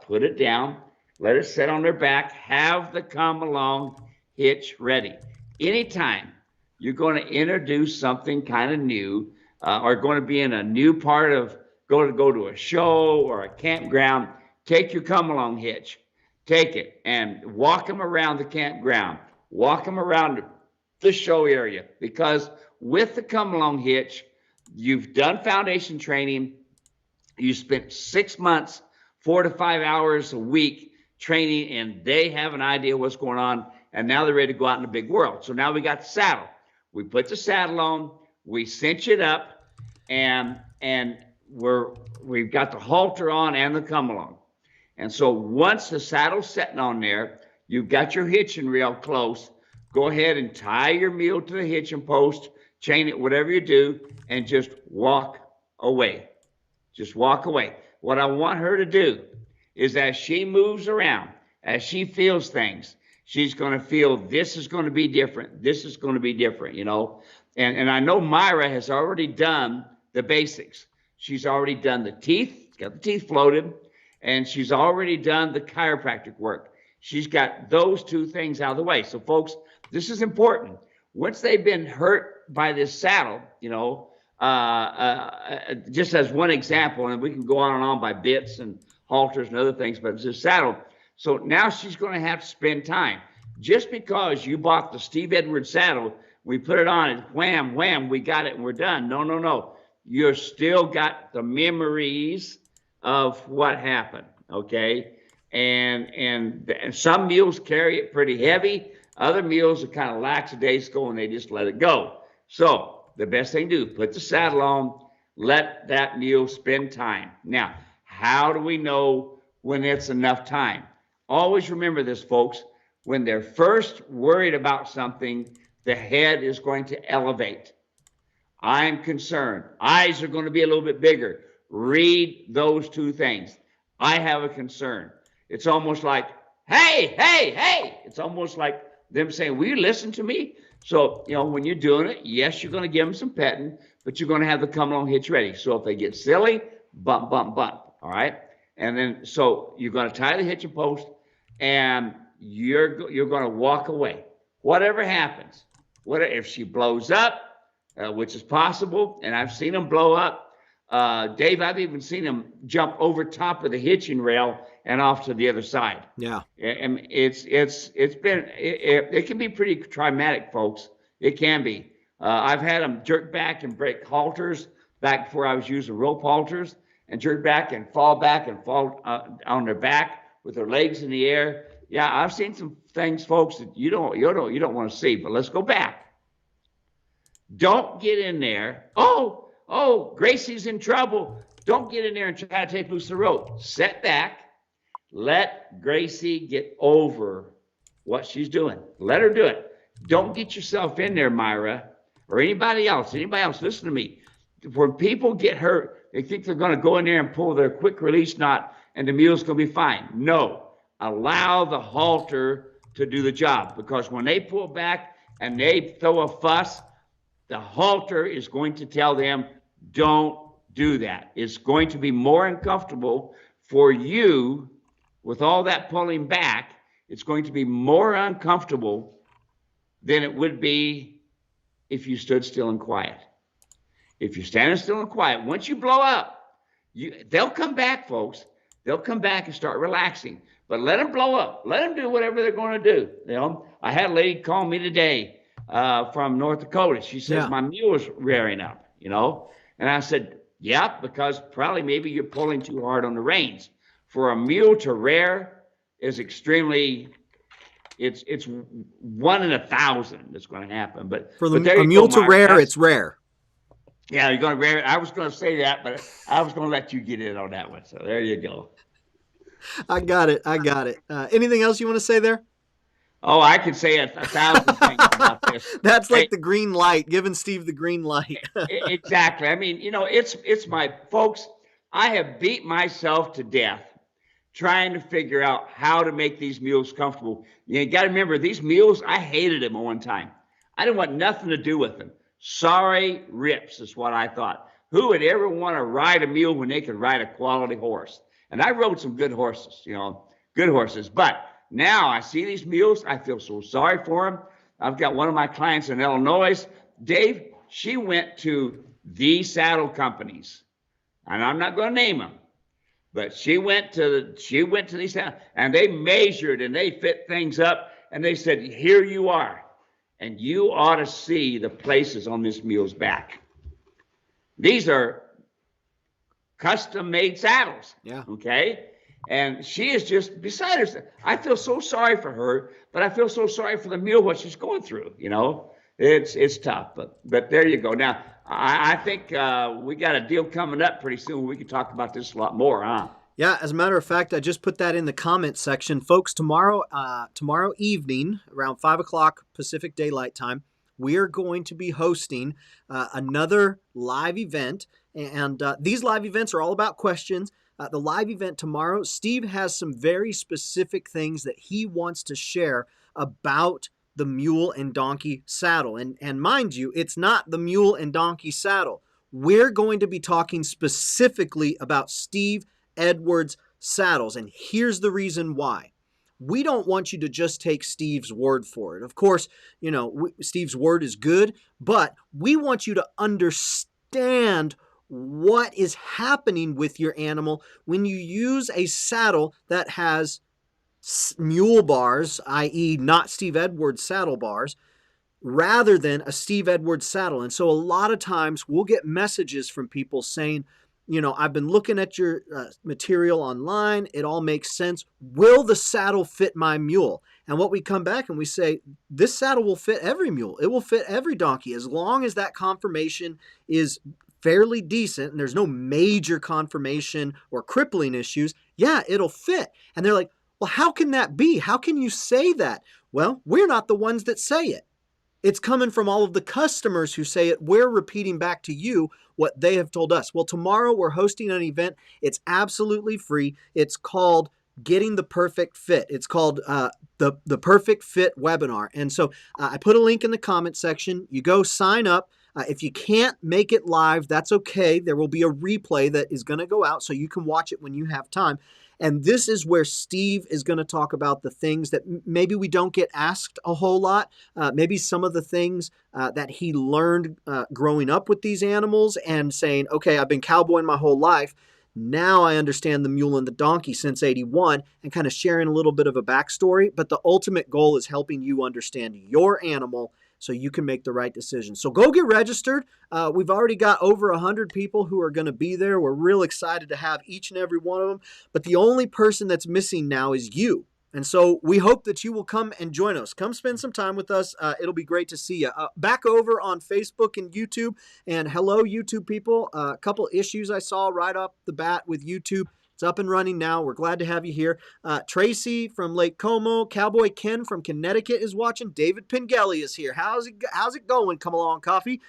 put it down, let it sit on their back, have the come along hitch ready. Anytime you're going to introduce something kind of new, or going to be in a new part of, go to a show or a campground, take your come along hitch, take it and walk them around the campground, walk them around the show area, because with the come along hitch, you've done foundation training. You spent 6 months, 4 to 5 hours a week training, and they have an idea what's going on, and now they're ready to go out in the big world. So now we got the saddle. We put the saddle on, we cinch it up, and we've got the halter on and the come along. And so once the saddle's sitting on there, you've got your hitching rail close. Go ahead and tie your mule to the hitching post, chain it, whatever you do, and just walk away. Just walk away. What I want her to do is, as she moves around, as she feels things, she's going to feel this is going to be different. This is going to be different, you know. And I know Myra has already done the basics. She's already done the teeth, got the teeth floated, and she's already done the chiropractic work. She's got those two things out of the way. So, folks, this is important. Once they've been hurt by this saddle, you know, just as one example, and we can go on and on by bits and halters and other things, but it's a saddle. So now she's going to have to spend time. Just because you bought the Steve Edwards saddle, we put it on and wham, wham, we got it and we're done. No, no, no. You're still got the memories of what happened, okay? And some mules carry it pretty heavy. Other mules are kind of lackadaisical and they just let it go. So the best thing to do, put the saddle on, let that mule spend time. Now, how do we know when it's enough time? Always remember this, folks. When they're first worried about something, the head is going to elevate. I'm concerned. Eyes are going to be a little bit bigger. Read those two things. I have a concern. It's almost like, hey, hey, hey. It's almost like them saying, will you listen to me? So, you know, when you're doing it, yes, you're going to give them some petting, but you're going to have the come along hitch ready. So if they get silly, bump, bump, bump. All right. And then, so you're going to tie the hitching post and you're going to walk away. Whatever happens, if she blows up, which is possible, and I've seen them blow up. Dave, I've even seen them jump over top of the hitching rail and off to the other side. Yeah, and it can be pretty traumatic, folks. It can be. I've had them jerk back and break halters back before I was using rope halters, and jerk back and fall on their back with their legs in the air. Yeah, I've seen some things, folks, that you don't want to see. But let's go back. Don't get in there. Oh, Gracie's in trouble. Don't get in there and try to take loose the rope. Set back. Let Gracie get over what she's doing. Let her do it. Don't get yourself in there, Myra, or anybody else. Listen to me. When people get hurt, they think they're going to go in there and pull their quick release knot and the mule's going to be fine. No. Allow the halter to do the job, because when they pull back and they throw a fuss, the halter is going to tell them, don't do that. It's going to be more uncomfortable for you with all that pulling back. It's going to be more uncomfortable than it would be if you stood still and quiet. If you're standing still and quiet, once you blow up, they'll come back, folks. They'll come back and start relaxing. But let them blow up. Let them do whatever they're going to do. You know, I had a lady call me today from North Dakota. She says, my mule is rearing up, you know. And I said, yeah, because probably maybe you're pulling too hard on the reins. For a mule to rear is extremely, it's 1 in 1,000 that's going to happen. But for a mule to rear, it's rare. Yeah, you're going to rear it. I was going to say that, but I was going to let you get in on that one. So there you go. I got it. Anything else you want to say there? Oh, I could say 1,000 things about this. That's like the green light, giving Steve the green light. Exactly. I mean, you know, it's my folks. I have beat myself to death trying to figure out how to make these mules comfortable. You got to remember, these mules, I hated them at one time. I didn't want nothing to do with them. Sorry, rips is what I thought. Who would ever want to ride a mule when they could ride a quality horse? And I rode some good horses, good horses. But now I see these mules. I feel so sorry for them. I've got one of my clients in Illinois, Dave. She went to the saddle companies, and I'm not going to name them, but she went to these saddle, and they measured and they fit things up, and they said, "Here you are, and you ought to see the places on this mule's back. These are custom-made saddles." Yeah. Okay. And she is just beside herself. I feel so sorry for her, but I feel so sorry for the mule, what she's going through. It's tough, but there you go. Now, I think we got a deal coming up pretty soon. We can talk about this a lot more, huh? Yeah, as a matter of fact, I just put that in the comment section. Folks, tomorrow evening, around 5 o'clock Pacific Daylight Time, we are going to be hosting another live event. And these live events are all about questions. The live event tomorrow, Steve has some very specific things that he wants to share about the mule and donkey saddle. And mind you, it's not the mule and donkey saddle. We're going to be talking specifically about Steve Edwards saddles. And here's the reason why. We don't want you to just take Steve's word for it. Of course, Steve's word is good, but we want you to understand what is happening with your animal when you use a saddle that has mule bars, i.e. not Steve Edwards saddle bars, rather than a Steve Edwards saddle. And so a lot of times we'll get messages from people saying, I've been looking at your material online. It all makes sense. Will the saddle fit my mule? And what we come back and we say, this saddle will fit every mule. It will fit every donkey as long as that conformation is fairly decent and there's no major conformation or crippling issues. Yeah, it'll fit. And they're like, well, how can that be? How can you say that? Well, we're not the ones that say it. It's coming from all of the customers who say it. We're repeating back to you what they have told us. Well, tomorrow we're hosting an event. It's absolutely free. It's called Getting the Perfect Fit. It's called the Perfect Fit webinar. And so I put a link in the comment section. You go sign up. If you can't make it live, that's okay. There will be a replay that is going to go out so you can watch it when you have time. And this is where Steve is going to talk about the things that maybe we don't get asked a whole lot. Maybe some of the things that he learned growing up with these animals and saying, okay, I've been cowboying my whole life. Now I understand the mule and the donkey since 81, and kind of sharing a little bit of a backstory. But the ultimate goal is helping you understand your animal so you can make the right decision. So go get registered. We've already got over 100 people who are going to be there. We're real excited to have each and every one of them. But the only person that's missing now is you. And so we hope that you will come and join us. Come spend some time with us. It'll be great to see you. Back over on Facebook and YouTube. And hello, YouTube people. A couple issues I saw right off the bat with YouTube. It's up and running now. We're glad to have you here. Tracy from Lake Como. Cowboy Ken from Connecticut is watching. David Pengelly is here. How's it going? Come along, coffee.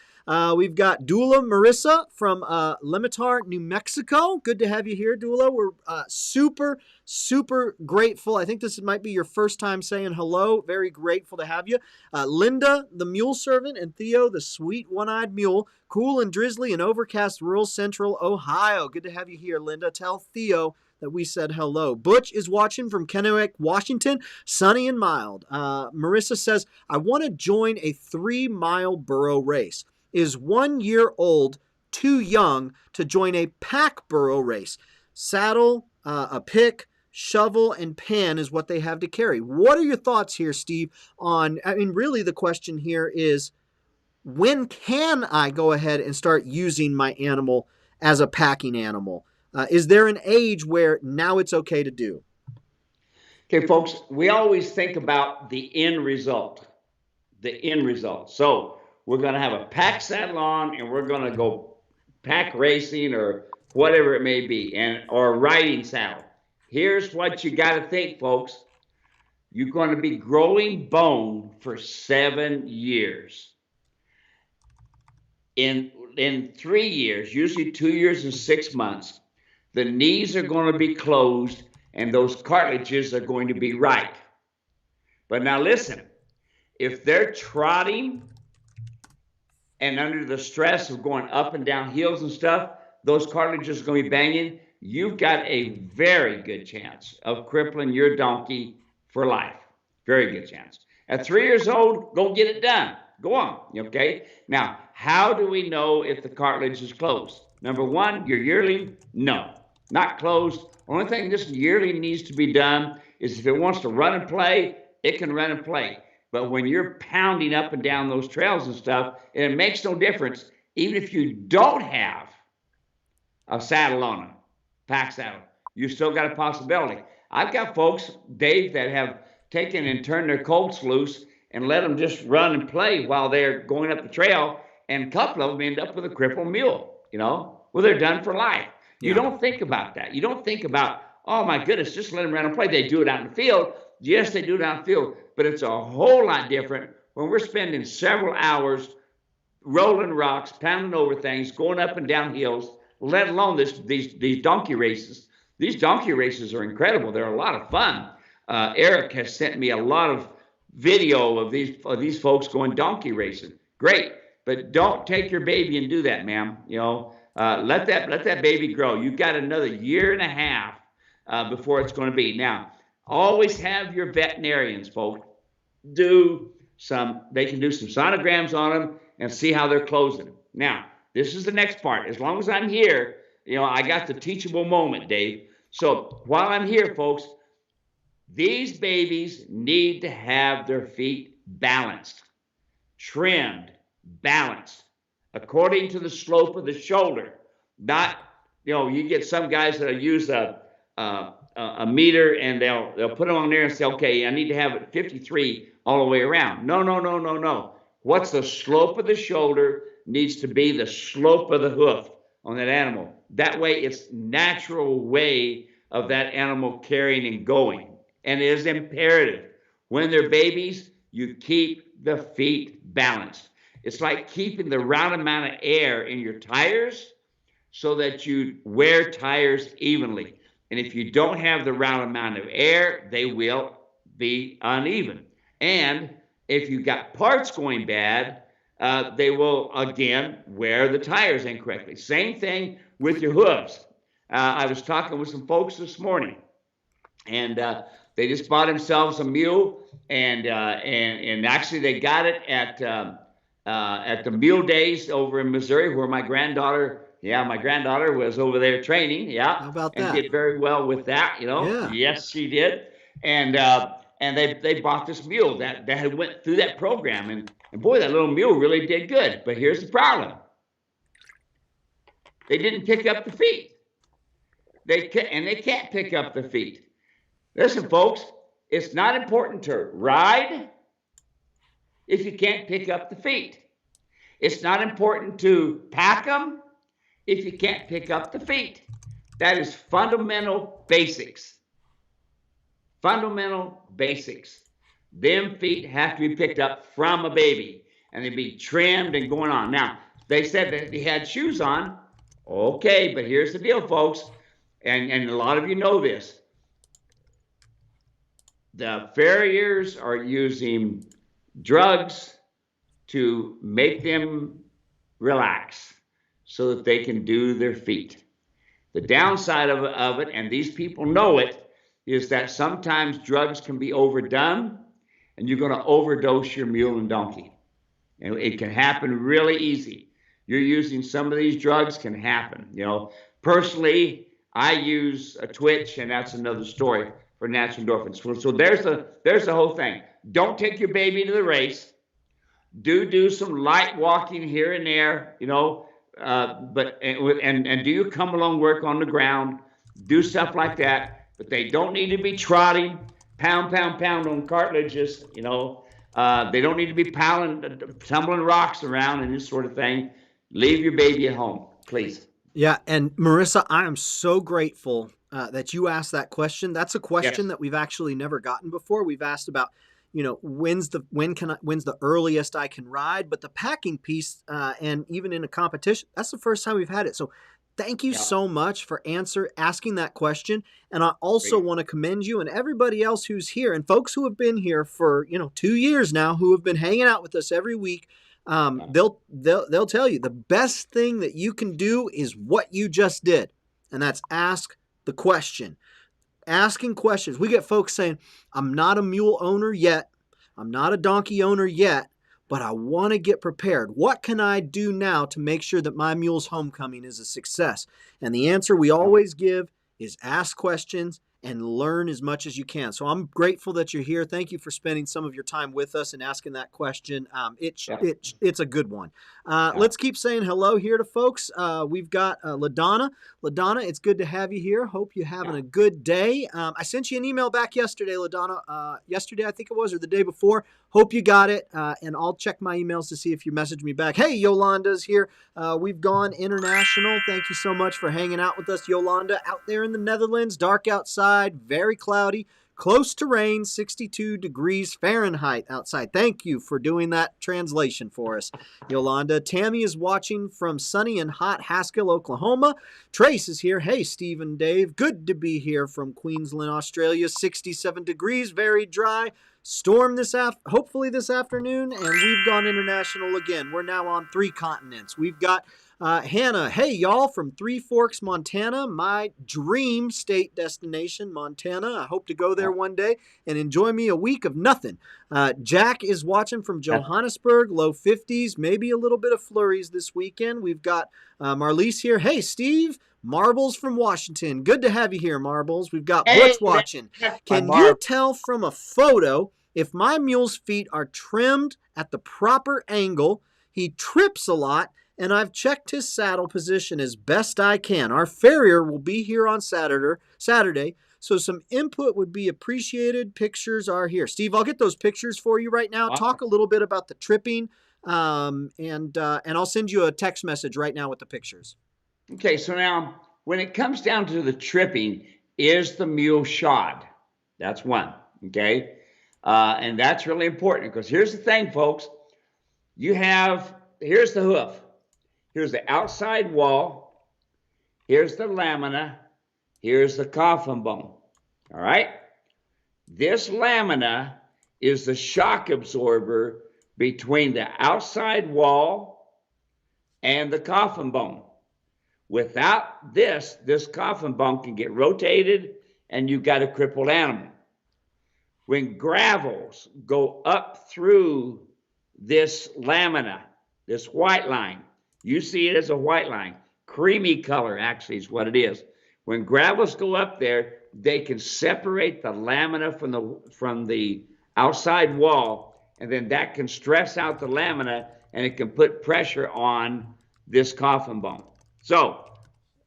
We've got Dula Marissa from Limitar, New Mexico. Good to have you here, Dula. We're super, super grateful. I think this might be your first time saying hello. Very grateful to have you. Linda, the mule servant, and Theo, the sweet one-eyed mule. Cool and drizzly and overcast rural central Ohio. Good to have you here, Linda. Tell Theo that we said hello. Butch is watching from Kennewick, Washington. Sunny and mild. Marissa says, I want to join a 3-mile burro race. Is 1 year old too young to join a pack burro race? Saddle, a pick, shovel, and pan is what they have to carry. What are your thoughts here, Steve, really the question here is, when can I go ahead and start using my animal as a packing animal? Is there an age where now it's okay to do? Okay, folks, we always think about the end result. So we're going to have a pack saddle on and we're going to go pack racing or whatever it may be, or a riding saddle. Here's what you got to think, folks. You're going to be growing bone for 7 years. In 3 years, usually 2 years and 6 months, the knees are going to be closed and those cartilages are going to be right. But now listen, if they're trotting and under the stress of going up and down hills and stuff, those cartilages are going to be banging. you've got a very good chance of crippling your donkey for life. Very good chance. At 3 years old, go get it done. Go on, okay? Now, how do we know if the cartilage is closed? Number one, your yearling, no, not closed. Only thing this yearling needs to be done is if it wants to run and play, it can run and play. But when you're pounding up and down those trails and stuff, it makes no difference, even if you don't have a saddle on it, pack saddle, you still got a possibility. I've got folks, Dave, that have taken and turned their colts loose and let them just run and play while they're going up the trail, and a couple of them end up with a crippled mule, well, they're done for life. You don't think about that. You don't think about, oh my goodness, just let them run and play. They do it out in the field. Yes, they do it out in the field, but it's a whole lot different when we're spending several hours rolling rocks, pounding over things, going up and down hills, let alone these donkey races. These donkey races are incredible. They're a lot of fun. Eric has sent me a lot of video of these folks going donkey racing. Great, but don't take your baby and do that, ma'am. Let that baby grow. You've got another year and a half before it's going to be. Now, always have your veterinarians, folks, they can do some sonograms on them and see how they're closing. Now, this is the next part. As long as I'm here, I got the teachable moment, Dave. So while I'm here, folks, these babies need to have their feet balanced, trimmed, balanced, according to the slope of the shoulder. Not, you get some guys that use a meter and they'll put them on there and say, okay, I need to have it 53 all the way around. No. What's the slope of the shoulder needs to be the slope of the hoof on that animal. That way it's natural way of that animal carrying and going. And it is imperative when they're babies, you keep the feet balanced. It's like keeping the right amount of air in your tires so that you wear tires evenly. And if you don't have the right amount of air, they will be uneven. And if you got parts going bad, they will, again, wear the tires incorrectly. Same thing with your hooves. I was talking with some folks this morning, and they just bought themselves a mule, and actually they got it at the Mule Days over in Missouri, where my granddaughter was over there training. Yeah, how about that? And did very well with that. Yeah. Yes, she did. And they bought this mule that had went through that program, and boy, that little mule really did good. But here's the problem: they didn't pick up the feet. They can't pick up the feet. Listen, folks, it's not important to ride if you can't pick up the feet. It's not important to pack them if you can't pick up the feet. That is fundamental basics. Fundamental basics. Them feet have to be picked up from a baby, and they be trimmed and going on. Now, they said that they had shoes on. Okay, but here's the deal, folks, and a lot of you know this. The farriers are using drugs to make them relax so that they can do their feet. The downside of it, and these people know it, is that sometimes drugs can be overdone, and you're going to overdose your mule and donkey. And it can happen really easy. You're using some of these drugs, can happen. Personally, I use a twitch, and that's another story for natural endorphins. So there's the whole thing. Don't take your baby to the race. Do some light walking here and there, but do you come along work on the ground, do stuff like that, but they don't need to be trotting, pound on cartilages, they don't need to be tumbling rocks around and this sort of thing. Leave your baby at home, please. Yeah, and Marissa, I am so grateful that you asked that question. That's a question that we've actually never gotten before. We've asked about, when's the earliest I can ride, but the packing piece, and even in a competition, that's the first time we've had it. So thank you so much for asking that question. And I also want to commend you and everybody else who's here, and folks who have been here for 2 years now, who have been hanging out with us every week. They'll tell you the best thing that you can do is what you just did. and that's ask the question. Asking questions. We get folks saying, I'm not a mule owner yet. I'm not a donkey owner yet, but I want to get prepared. What can I do now to make sure that my mule's homecoming is a success? And the answer we always give is ask questions and learn as much as you can. So I'm grateful that you're here. Thank you for spending some of your time with us and asking that question. It's a good one. Let's keep saying hello here to folks. We've got LaDonna. LaDonna, it's good to have you here. Hope you're having a good day. I sent you an email back yesterday, LaDonna. Yesterday, I think it was, or the day before. Hope you got it, and I'll check my emails to see if you messaged me back. Hey, Yolanda's here. We've gone international. Thank you so much for hanging out with us, Yolanda, out there in the Netherlands. Dark outside, very cloudy, close to rain, 62 degrees Fahrenheit outside. Thank you for doing that translation for us, Yolanda. Tammy is watching from sunny and hot Haskell, Oklahoma. Trace is here. Hey, Steve and Dave. Good to be here from Queensland, Australia. 67 degrees, very dry. Storm hopefully this afternoon, and we've gone international again. We're now on 3 continents. We've got Hannah. Hey, y'all, from Three Forks, Montana, my dream state destination, Montana. I hope to go there one day and enjoy me a week of nothing. Jack is watching from Johannesburg, low 50s, maybe a little bit of flurries this weekend. We've got Marlise here. Hey, Steve. Marbles from Washington. Good to have you here, Marbles. We've got Butch watching. Can you tell from a photo if my mule's feet are trimmed at the proper angle? He trips a lot, and I've checked his saddle position as best I can. Our farrier will be here on Saturday, so some input would be appreciated. Pictures are here. Steve, I'll get those pictures for you right now. Talk a little bit about the tripping, and I'll send you a text message right now with the pictures. Okay, so now when it comes down to the tripping, is the mule shod? That's one, okay? And that's really important because here's the thing, folks. Here's the hoof. Here's the outside wall. Here's the lamina. Here's the coffin bone, all right? This lamina is the shock absorber between the outside wall and the coffin bone. Without this coffin bone can get rotated and you've got a crippled animal. When gravels go up through this lamina, this white line, you see it as a white line. Creamy color actually is what it is. When gravels go up there, they can separate the lamina from the outside wall, and then that can stress out the lamina and it can put pressure on this coffin bone. So,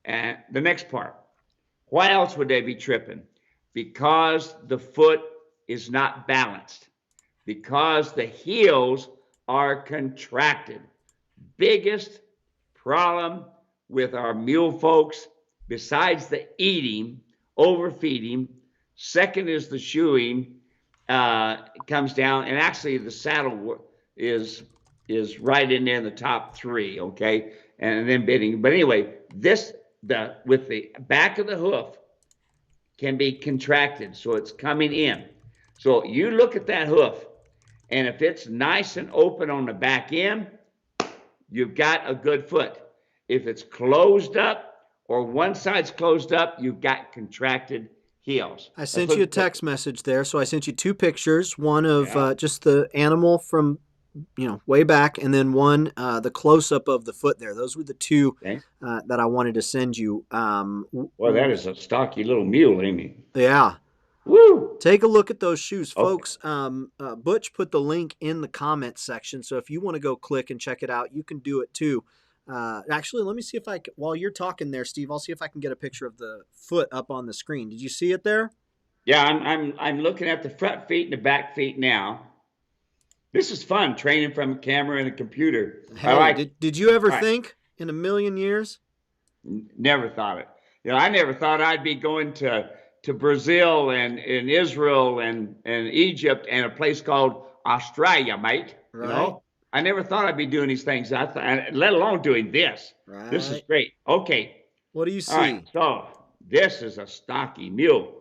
and the next part, why else would they be tripping? Because the foot is not balanced, because the heels are contracted. Biggest problem with our mule folks, besides the eating, overfeeding, second is the shoeing, comes down, and actually the saddle is right in there in the top 3, okay? And then bitting. But anyway, with the back of the hoof can be contracted, so it's coming in. So you look at that hoof, and if it's nice and open on the back end, you've got a good foot. If it's closed up or one side's closed up, you've got contracted heels. I sent you a text message there, so I sent you 2 pictures, one of just the animal from way back, and then one, the close-up of the foot there. Those were the 2 that I wanted to send you. Well, that is a stocky little mule, Amy. Yeah. Woo! Take a look at those shoes, folks. Butch put the link in the comments section, so if you want to go click and check it out, you can do it too. Actually, let me see if while you're talking there, Steve, I'll see if I can get a picture of the foot up on the screen. Did you see it there? Yeah, I'm looking at the front feet and the back feet now. This is fun, training from a camera and a computer. Hey, did you ever think in a million years? Never thought it. I never thought I'd be going to Brazil and Israel and Egypt and a place called Australia, mate. Right. I never thought I'd be doing these things, let alone doing this. Right. This is great. Okay. What do you see? All right, so this is a stocky mule.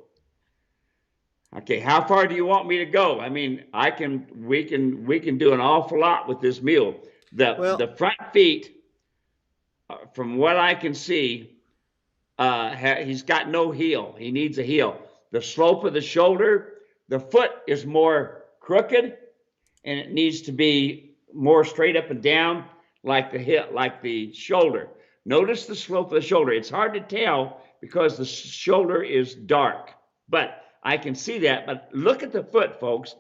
Okay, how far do you want me to go? I mean, we can do an awful lot with this mule. The front feet, from what I can see, he's got no heel. He needs a heel. The slope of the shoulder, the foot is more crooked, and it needs to be more straight up and down like the hip, like the shoulder. Notice the slope of the shoulder. It's hard to tell because the shoulder is dark, but I can see that. But look at the foot, folks.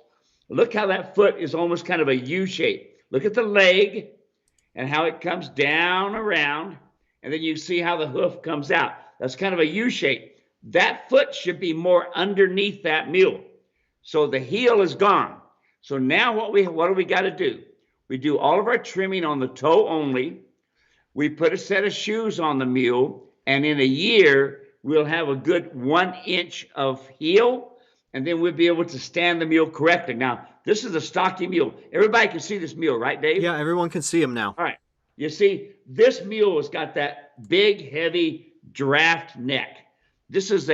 Look how that foot is almost kind of a U shape. Look at the leg and how it comes down around, and then you see how the hoof comes out. That's kind of a U shape. That foot should be more underneath that mule. So the heel is gone. So now what do we got to do? We do all of our trimming on the toe only. We put a set of shoes on the mule, and in a year, we'll have a good 1 inch of heel, and then we'll be able to stand the mule correctly. Now, this is a stocky mule. Everybody can see this mule, right, Dave? Yeah, everyone can see him now. All right. You see, this mule has got that big, heavy draft neck. This is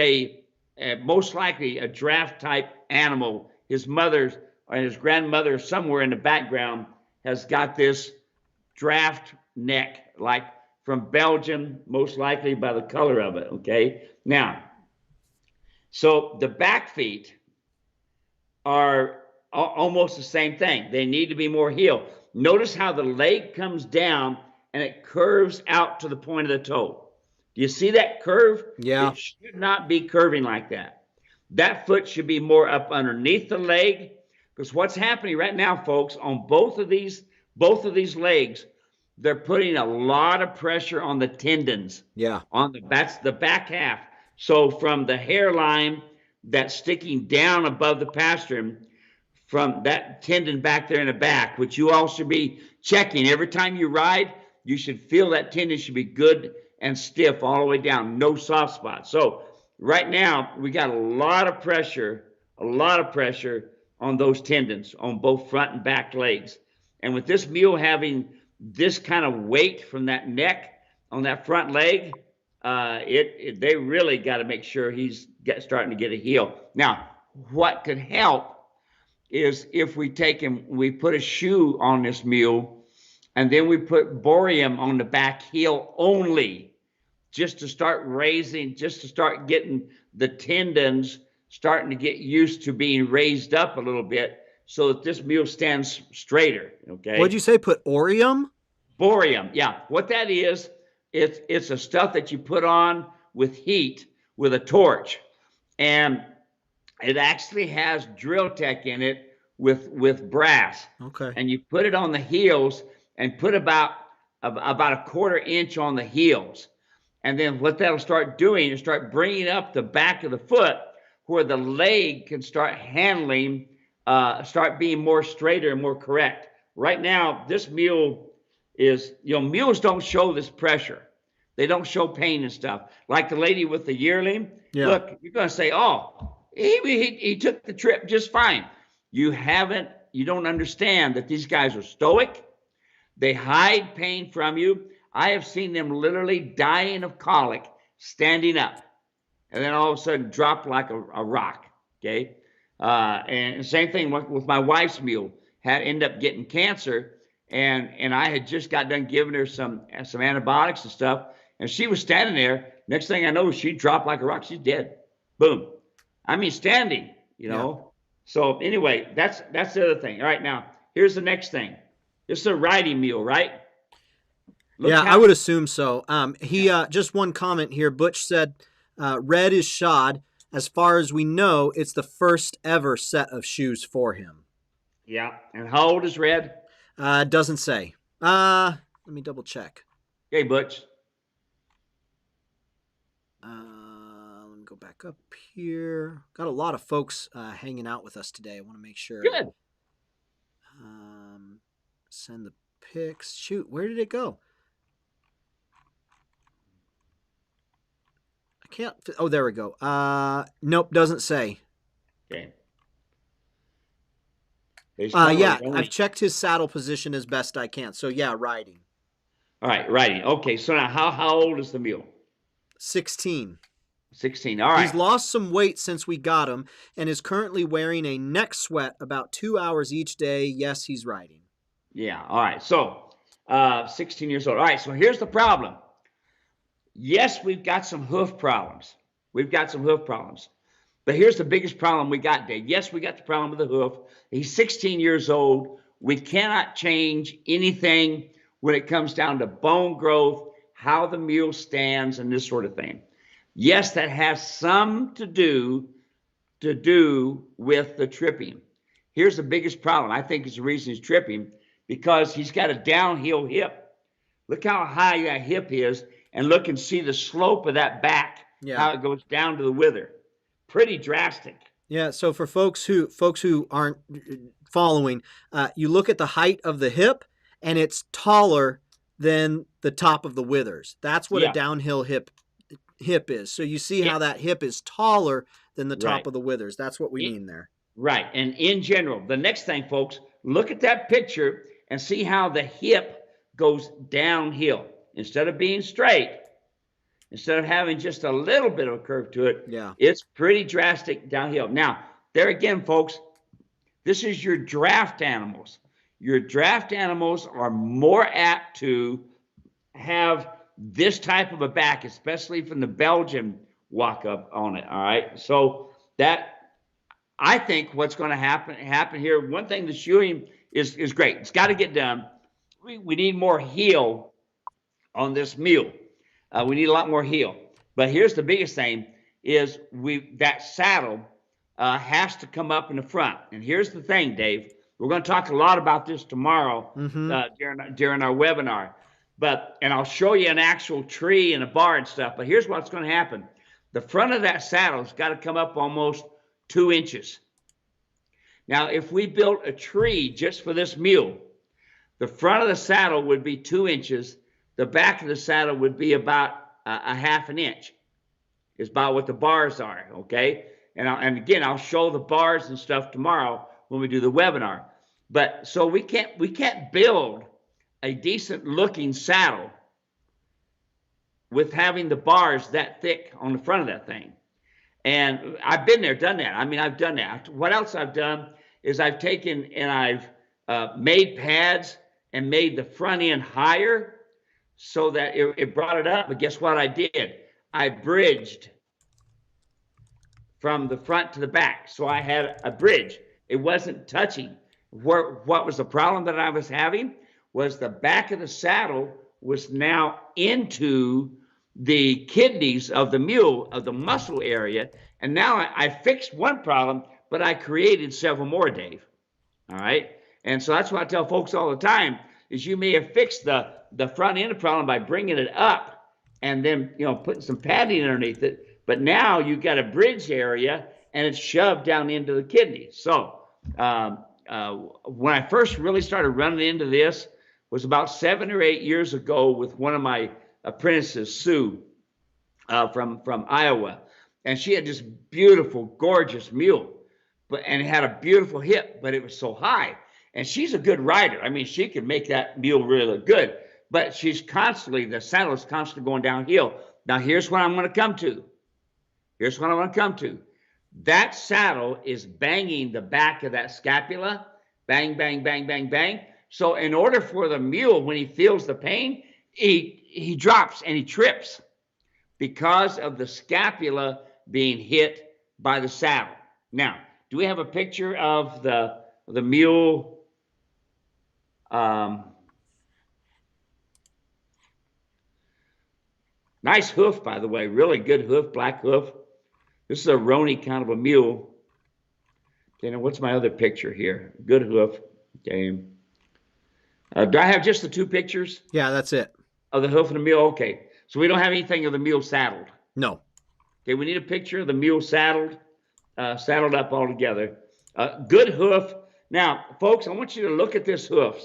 most likely a draft type animal. His mother's or his grandmother somewhere in the background has got this draft neck, like from Belgium, most likely by the color of it, okay? Now, so the back feet are almost the same thing. They need to be more heel. Notice how the leg comes down and it curves out to the point of the toe. Do you see that curve? Yeah. It should not be curving like that. That foot should be more up underneath the leg, because what's happening right now, folks, on both of these legs, they're putting a lot of pressure on the tendons. Yeah. That's the back half. So from the hairline that's sticking down above the pastern, from that tendon back there in the back, which you all should be checking every time you ride, you should feel that tendon should be good and stiff all the way down, no soft spots. So right now we got a lot of pressure on those tendons on both front and back legs. And with this mule having this kind of weight from that neck on that front leg, they really got to make sure he's starting to get a heel. Now, what could help is if we put a shoe on this mule, and then we put borium on the back heel only, just to start getting the tendons starting to get used to being raised up a little bit so that this mule stands straighter, okay? What'd you say, put Orium? Borium, yeah. What that is, it's a stuff that you put on with heat, with a torch. And it actually has drill tech in it with brass. Okay. And you put it on the heels and put about a 1/4 inch on the heels. And then what that'll start doing is start bringing up the back of the foot where the leg can start handling, start being more straighter and more correct. Right now, this mule is, mules don't show this pressure. They don't show pain and stuff. Like the lady with the yearling. Yeah. Look, you're going to say, oh, he took the trip just fine. You don't understand that these guys are stoic. They hide pain from you. I have seen them literally dying of colic, standing up, and then all of a sudden drop like a rock, okay? And same thing with my wife's mule. Ended up getting cancer, and I had just got done giving her some antibiotics and stuff, and she was standing there. Next thing I know, she dropped like a rock. She's dead. Boom. I mean, standing, Yeah. So anyway, that's the other thing. All right, now, here's the next thing. This is a riding mule, right? I would assume so. Just one comment here. Butch said, Red is shod. As far as we know, it's the first ever set of shoes for him. Yeah. And how old is Red? Doesn't say. Let me double check. Hey, Butch. Let me go back up here. Got a lot of folks hanging out with us today. I want to make sure. Good. Send the pics. Shoot, where did it go? I can't. Oh, there we go. Nope, doesn't say. Okay. I've checked his saddle position as best I can. So yeah, riding. All right, riding. Okay, so now how old is the mule? 16. 16. All right. He's lost some weight since we got him and is currently wearing a neck sweat about 2 hours each day. Yes, he's riding. Yeah. All right. So 16 years old. All right. So here's the problem. yes, we've got some hoof problems. We've got some hoof problems. But here's the biggest problem we got, Dave. Yes, we got the problem with the hoof. He's 16 years old. We cannot change anything when it comes down to bone growth, how the mule stands, and this sort of thing. Yes, that has some to do with the tripping. Here's the biggest problem. I think it's the reason he's tripping, because he's got a downhill hip. Look how high that hip is, and look and see the slope of that back, how it goes down to the wither. Pretty drastic. Yeah. So for folks who aren't following, you look at the height of the hip, and it's taller than the top of the withers. That's what a downhill hip is. So you see how that hip is taller than the top of the withers. That's what we mean there. Right. And in general, the next thing, folks, look at that picture and see how the hip goes downhill. Instead of being straight, instead of having just a little bit of a curve to it, it's pretty drastic downhill. Now, there again, folks, this is your draft animals. Your draft animals are more apt to have this type of a back, especially from the Belgian walk up on it. All right. So that, I think what's going to happen here, one thing, the shoeing is great. It's got to get done. We need more heel on this mule. We need a lot more heel. But here's the biggest thing is that saddle has to come up in the front. And here's the thing, Dave. We're going to talk a lot about this tomorrow during our webinar. And I'll show you an actual tree and a bar and stuff. But here's what's going to happen. The front of that saddle's got to come up almost 2 inches. Now, if we built a tree just for this mule, the front of the saddle would be 2 inches. The back of the saddle would be about a half an inch. Is about what the bars are, okay? And again, I'll show the bars and stuff tomorrow when we do the webinar. But so we can't build a decent looking saddle with having the bars that thick on the front of that thing. And I've been there, done that. I mean, I've done that. What else I've done is I've taken and I've made pads and made the front end higher so that it brought it up. But guess what I did? I bridged from the front to the back. So I had a bridge. It wasn't touching. What was the problem that I was having was the back of the saddle was now into the kidneys of the mule, of the muscle area. And now I fixed one problem, but I created several more, Dave. All right. And so that's what I tell folks all the time is you may have fixed the front end problem by bringing it up and then, putting some padding underneath it. But now you've got a bridge area and it's shoved down into the kidneys. So when I first really started running into this was about 7 or 8 years ago with one of my apprentices, Sue, from Iowa. And she had this beautiful, gorgeous mule, and it had a beautiful hip, but it was so high. And she's a good rider. I mean, she could make that mule really look good, but the saddle is constantly going downhill. Now, here's what I'm going to come to. That saddle is banging the back of that scapula. Bang, bang, bang, bang, bang. So in order for the mule, when he feels the pain, he drops and he trips because of the scapula being hit by the saddle. Now, do we have a picture of the mule? Nice hoof, by the way, really good hoof, black hoof. This is a Roni kind of a mule. Okay, now what's my other picture here? Good hoof. Okay. Do I have just the 2 pictures? Yeah, that's it. Of the hoof and the mule? Okay. So we don't have anything of the mule saddled? No. Okay, we need a picture of the mule saddled up all together. Good hoof. Now, folks, I want you to look at this hoof.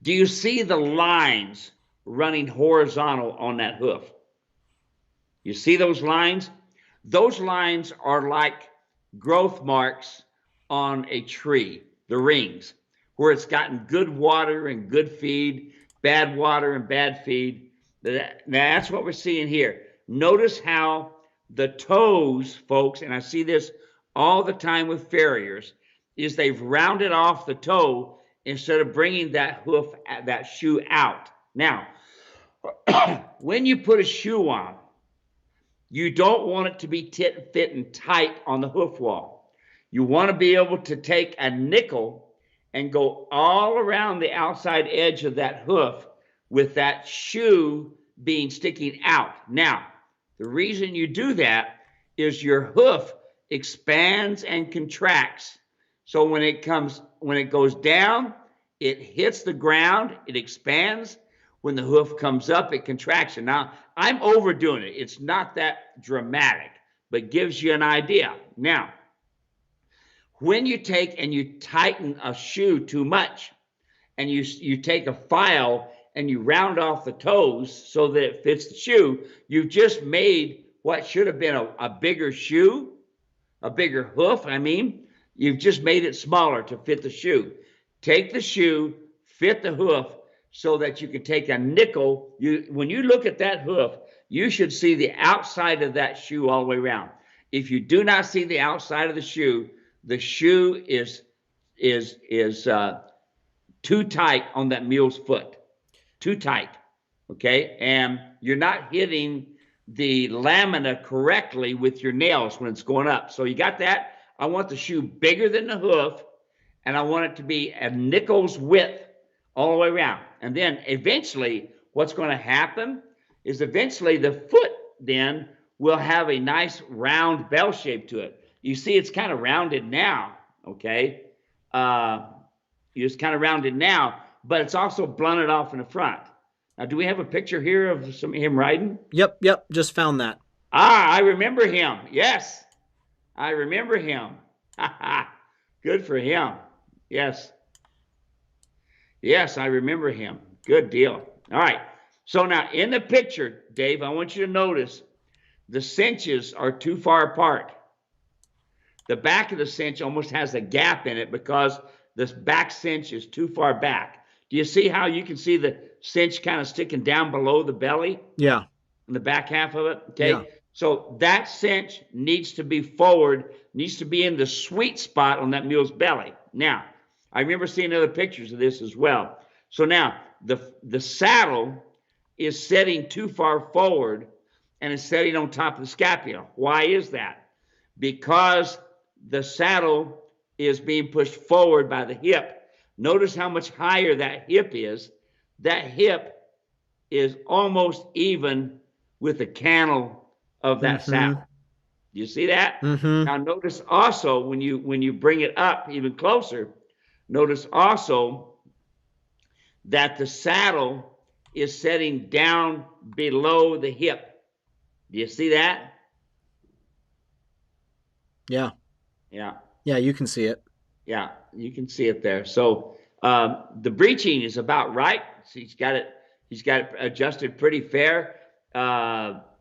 Do you see the lines running horizontal on that hoof? You see those lines? Those lines are like growth marks on a tree, the rings, where it's gotten good water and good feed, bad water and bad feed. Now, that's what we're seeing here. Notice how the toes, folks, and I see this all the time with farriers, is they've rounded off the toe instead of bringing that hoof, that shoe out. Now, when you put a shoe on, you don't want it to be fitting tight on the hoof wall. You want to be able to take a nickel and go all around the outside edge of that hoof with that shoe being sticking out. Now, the reason you do that is your hoof expands and contracts. So when it goes down, it hits the ground, it expands. When the hoof comes up, it contracts. And now, I'm overdoing it. It's not that dramatic, but gives you an idea. Now, when you take and you tighten a shoe too much, and you take a file and you round off the toes so that it fits the shoe, you've just made what should have been a bigger shoe, a bigger hoof, you've just made it smaller to fit the shoe. Take the shoe, fit the hoof, so that you can take a nickel. When you look at that hoof, you should see the outside of that shoe all the way around. If you do not see the outside of the shoe is too tight on that mule's foot. Too tight, okay? And you're not hitting the lamina correctly with your nails when it's going up. So you got that? I want the shoe bigger than the hoof, and I want it to be a nickel's width all the way around. And then eventually what's going to happen is eventually the foot then will have a nice round bell shape to it. You see it's kind of rounded now, okay? It's kind of rounded now, but it's also blunted off in the front. Now, do we have a picture here of him riding? Yep, just found that. Ah, I remember him. Yes, I remember him. Good for him. Yes. Yes, I remember him. Good deal. All right. So now in the picture, Dave, I want you to notice the cinches are too far apart. The back of the cinch almost has a gap in it because this back cinch is too far back. Do you see how you can see the cinch kind of sticking down below the belly? Yeah. In the back half of it? Okay. Yeah. So that cinch needs to be forward, needs to be in the sweet spot on that mule's belly. Now, I remember seeing other pictures of this as well. So now the saddle is setting too far forward and is setting on top of the scapula. Why is that? Because the saddle is being pushed forward by the hip. Notice how much higher that hip is. That hip is almost even with the cantle of that saddle. Do you see that? Now notice also when you bring it up even closer, notice also that the saddle is setting down below the hip. Do you see that? Yeah. Yeah. Yeah, you can see it. Yeah, you can see it there. So the breeching is about right. So he's got it adjusted pretty fair.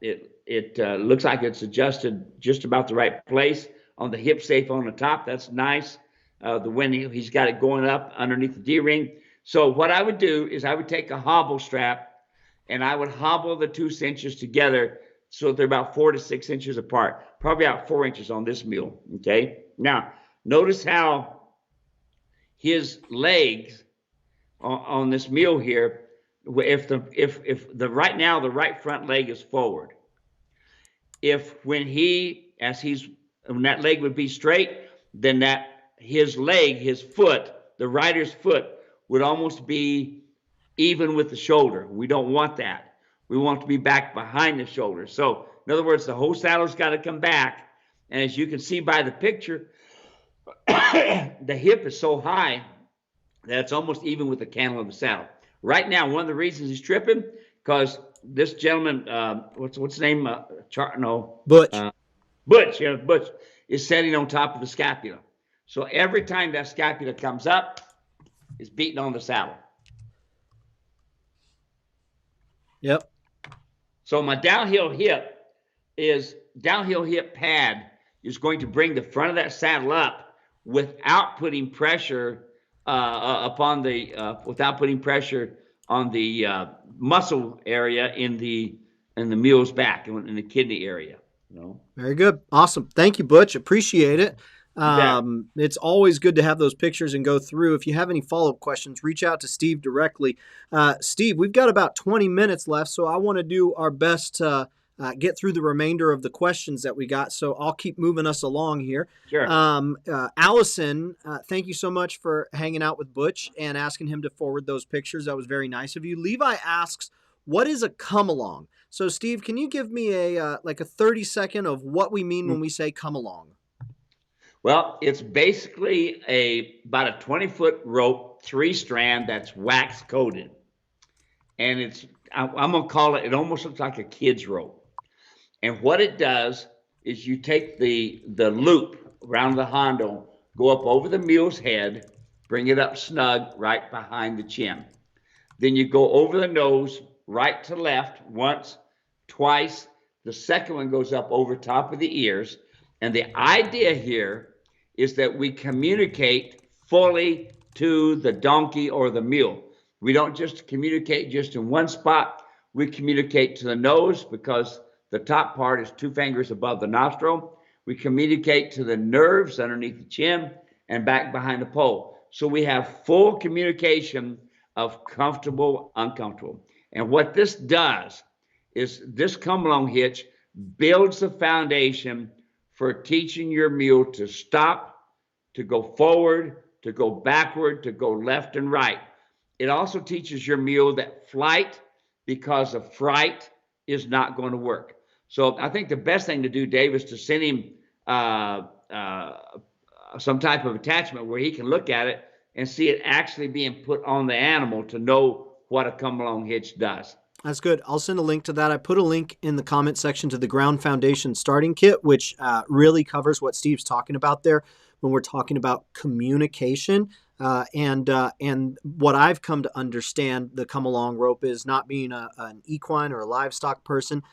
It looks like it's adjusted just about the right place on the hip safe on the top. That's nice. When he's got it going up underneath the D-ring. So what I would do is I would take a hobble strap and I would hobble the two cinches together so they're about 4 to 6 inches apart, probably about 4 inches on this mule. Okay. Now notice how his legs on this mule here, if the right front leg is forward, when that leg would be straight, then his foot, the rider's foot, would almost be even with the shoulder. We don't want that. We want it to be back behind the shoulder. So in other words, the whole saddle's got to come back. And as you can see by the picture, the hip is so high that it's almost even with the cantle of the saddle. Right now, one of the reasons he's tripping, because this gentleman, what's his name? Butch. Butch is sitting on top of the scapula. So every time that scapula comes up, it's beating on the saddle. Yep. So my downhill hip pad is going to bring the front of that saddle up without putting pressure on the muscle area in the mule's back, in the kidney area. Very good. Awesome. Thank you, Butch. Appreciate it. Yeah. It's always good to have those pictures and go through. If you have any follow-up questions, reach out to Steve directly. Steve, we've got about 20 minutes left, so I want to do our best to get through the remainder of the questions that we got. So I'll keep moving us along here. Sure. Allison, thank you so much for hanging out with Butch and asking him to forward those pictures. That was very nice of you. Levi asks, what is a come along? So Steve, can you give me a 30-second of what we mean when we say come along? Well, it's basically about a 20-foot rope, 3-strand that's wax coated. And I'm going to call it almost looks like a kid's rope. And what it does is you take the loop around the handle, go up over the mule's head, bring it up snug right behind the chin. Then you go over the nose, right to left, once, twice. The second one goes up over top of the ears. And the idea here is that we communicate fully to the donkey or the mule. We don't just communicate just in one spot. We communicate to the nose because the top part is 2 fingers above the nostril. We communicate to the nerves underneath the chin and back behind the pole. So we have full communication of comfortable, uncomfortable. And what this does is this come along hitch builds the foundation for teaching your mule to stop, to go forward, to go backward, to go left and right. It also teaches your mule that flight because of fright is not going to work. So I think the best thing to do, Dave, is to send him some type of attachment where he can look at it and see it actually being put on the animal to know what a come along hitch does. That's good. I'll send a link to that. I put a link in the comment section to the Ground Foundation starting kit, which really covers what Steve's talking about there when we're talking about communication. And what I've come to understand the come along rope is not being an equine or a livestock person,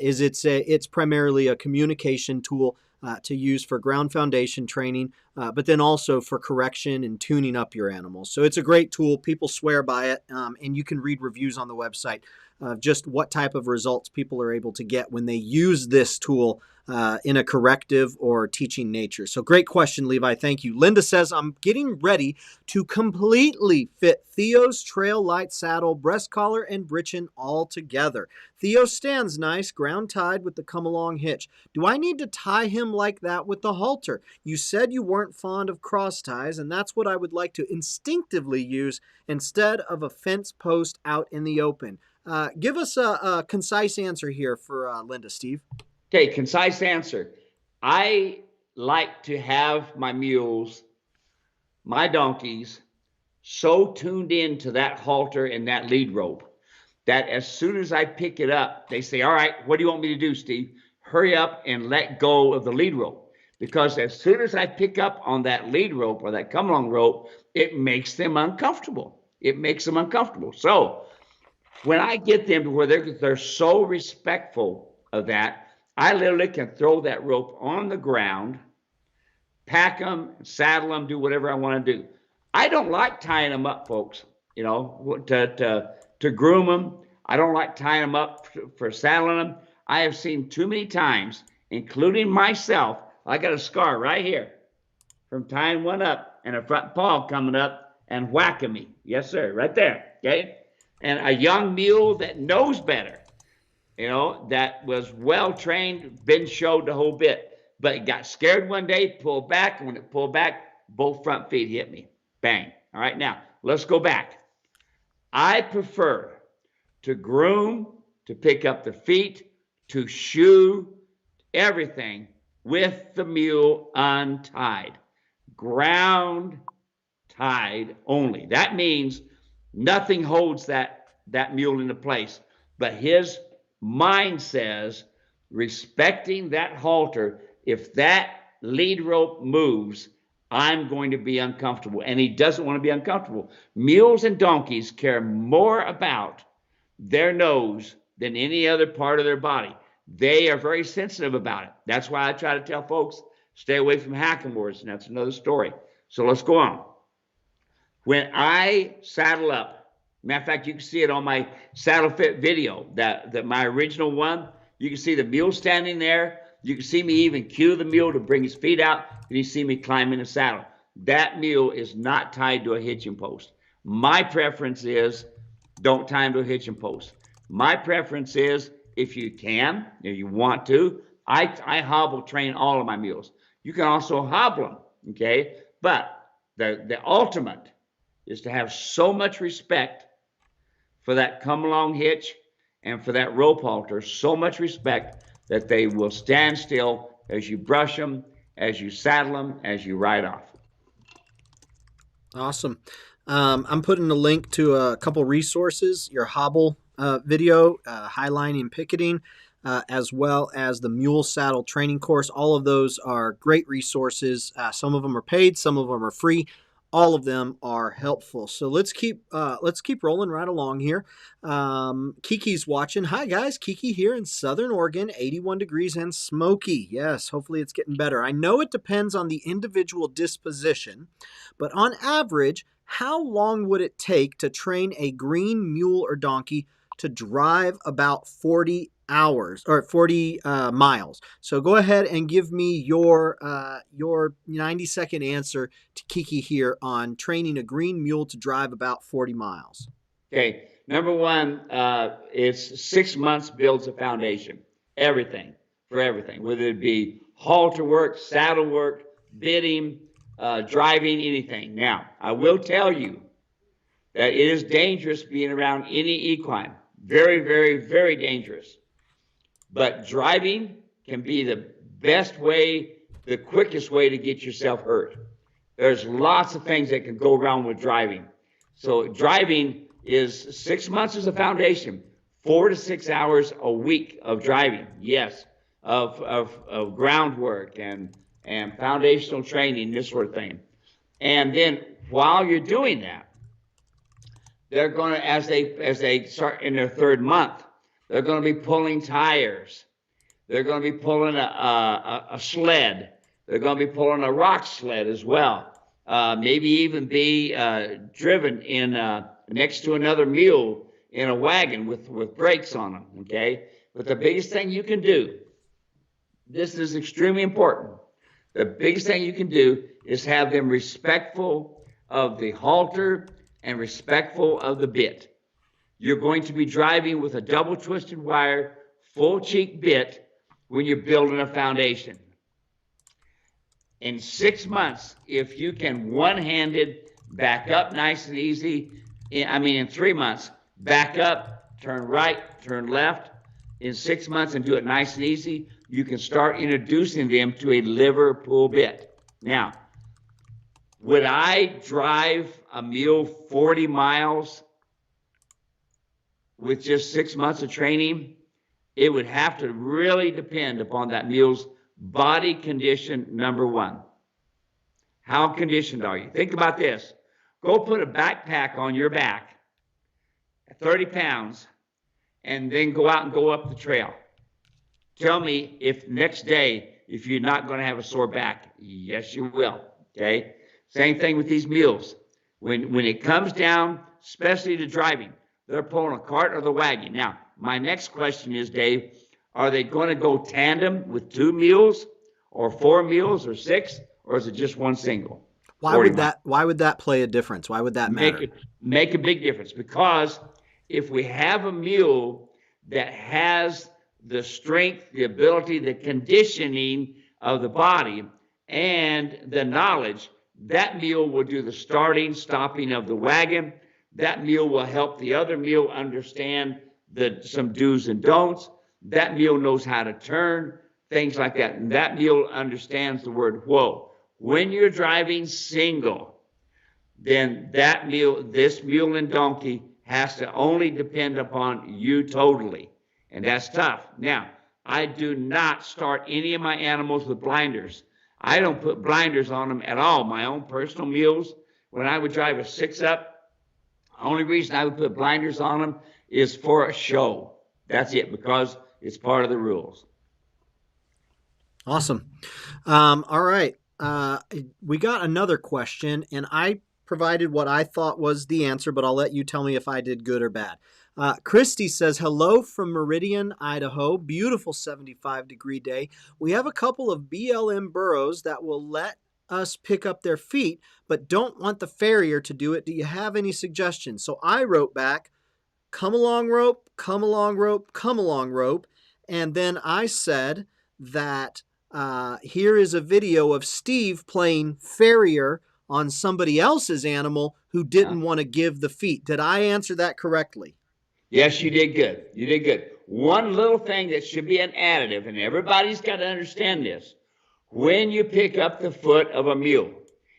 is it's primarily a communication tool to use for ground foundation training, but then also for correction and tuning up your animals. So it's a great tool. People swear by it, and you can read reviews on the website of just what type of results people are able to get when they use this tool in a corrective or teaching nature. So great question, Levi. Thank you. Linda says, I'm getting ready to completely fit Theo's trail light saddle, breast collar, and britchin all together. Theo stands nice, ground tied with the come along hitch. Do I need to tie him like that with the halter? You said you weren't fond of cross ties, and that's what I would like to instinctively use instead of a fence post out in the open. Give us a concise answer here for Linda, Steve. Okay, concise answer. I like to have my mules, my donkeys, so tuned in to that halter and that lead rope that as soon as I pick it up, they say, all right, what do you want me to do, Steve? Hurry up and let go of the lead rope. Because as soon as I pick up on that lead rope or that come along rope, it makes them uncomfortable. It makes them uncomfortable. So when I get them to where they're so respectful of that, I literally can throw that rope on the ground, pack them, saddle them, do whatever I want to do. I don't like tying them up, folks, to groom them. I don't like tying them up for saddling them. I have seen too many times, including myself. I got a scar right here from tying one up and a front paw coming up and whacking me. Yes, sir, right there, okay? And a young mule that knows better, that was well-trained, been showed the whole bit, but it got scared one day, pulled back, and when it pulled back, both front feet hit me. Bang. All right, now, let's go back. I prefer to groom, to pick up the feet, to shoe, everything with the mule untied. Ground tied only. That means nothing holds that mule into place, but his mind says, respecting that halter, if that lead rope moves, I'm going to be uncomfortable. And he doesn't want to be uncomfortable. Mules and donkeys care more about their nose than any other part of their body. They are very sensitive about it. That's why I try to tell folks, stay away from hackamores, and that's another story. So let's go on. When I saddle up, matter of fact, you can see it on my saddle fit video, that my original one. You can see the mule standing there, You can see me even cue the mule to bring his feet out, and you see me climb in the saddle. That mule is not tied to a hitching post. My preference is don't tie him to a hitching post. My preference is, if you can, if you want to, I hobble train all of my mules. You can also hobble them, okay? But the ultimate is to have so much respect for that come along hitch and for that rope halter, so much respect that they will stand still as you brush them, as you saddle them, as you ride off. Awesome. I'm putting a link to a couple resources, your hobble video, highlining and picketing, as well as the mule saddle training course. All of those are great resources. Some of them are paid, some of them are free. All of them are helpful. So let's keep rolling right along here. Kiki's watching. Hi guys, Kiki here in Southern Oregon, 81 degrees and smoky. Yes, hopefully it's getting better. I know it depends on the individual disposition, but on average, how long would it take to train a green mule or donkey to drive about 40 hours or 40 miles? So go ahead and give me your 90-second answer to Kiki here on training a green mule to drive about 40 miles. Okay, number one, it's 6 months builds a foundation. Everything, whether it be halter work, saddle work, bitting, driving, anything. Now, I will tell you that it is dangerous being around any equine. Very, very, very dangerous. But driving can be the best way, the quickest way to get yourself hurt. There's lots of things that can go wrong with driving. So driving is 6 months as a foundation, 4 to 6 hours a week of driving, yes, of groundwork and foundational training, this sort of thing. And then while you're doing that, they're going to, as they start in their 3rd month, they're going to be pulling tires. They're going to be pulling a sled. They're going to be pulling a rock sled as well. Maybe even be driven in next to another mule in a wagon with brakes on them, okay? But the biggest thing you can do, this is extremely important, the biggest thing you can do is have them respectful of the halter and respectful of the bit. You're going to be driving with a double twisted wire, full cheek bit when you're building a foundation. In 6 months, if you can one-handed back up nice and easy, in 3 months, back up, turn right, turn left, in 6 months and do it nice and easy, you can start introducing them to a liver pull bit. Now, would I drive a mule 40 miles with just 6 months of training? It would have to really depend upon that mule's body condition, number one. How conditioned are you? Think about this. Go put a backpack on your back at 30 pounds and then go out and go up the trail. Tell me if next day, if you're not going to have a sore back. Yes, you will, okay? Same thing with these mules. When it comes down, especially to driving, they're pulling a cart or the wagon. Now, my next question is, Dave, are they going to go tandem with 2 mules or 4 mules or 6, or is it just one single? Why would that play a difference? Why would that matter? Make a big difference, because if we have a mule that has the strength, the ability, the conditioning of the body and the knowledge, that mule will do the starting, stopping of the wagon. That mule will help the other mule understand some do's and don'ts. That mule knows how to turn, things like that. And that mule understands the word whoa. When you're driving single, then that mule, this mule and donkey, has to only depend upon you totally. And that's tough. Now, I do not start any of my animals with blinders. I don't put blinders on them at all. My own personal mules, when I would drive a 6-up, the only reason I would put blinders on them is for a show. That's it, because it's part of the rules. Awesome. All right. We got another question, and I provided what I thought was the answer, but I'll let you tell me if I did good or bad. Christy says, hello from Meridian, Idaho. Beautiful 75-degree day. We have a couple of BLM burros that will let us pick up their feet, but don't want the farrier to do it. Do you have any suggestions? So I wrote back, come along rope, come along rope, come along rope. And then I said that here is a video of Steve playing farrier on somebody else's animal who didn't want to give the feet. Did I answer that correctly? Yes, you did good. You did good. One little thing that should be an additive, and everybody's got to understand this. When you pick up the foot of a mule,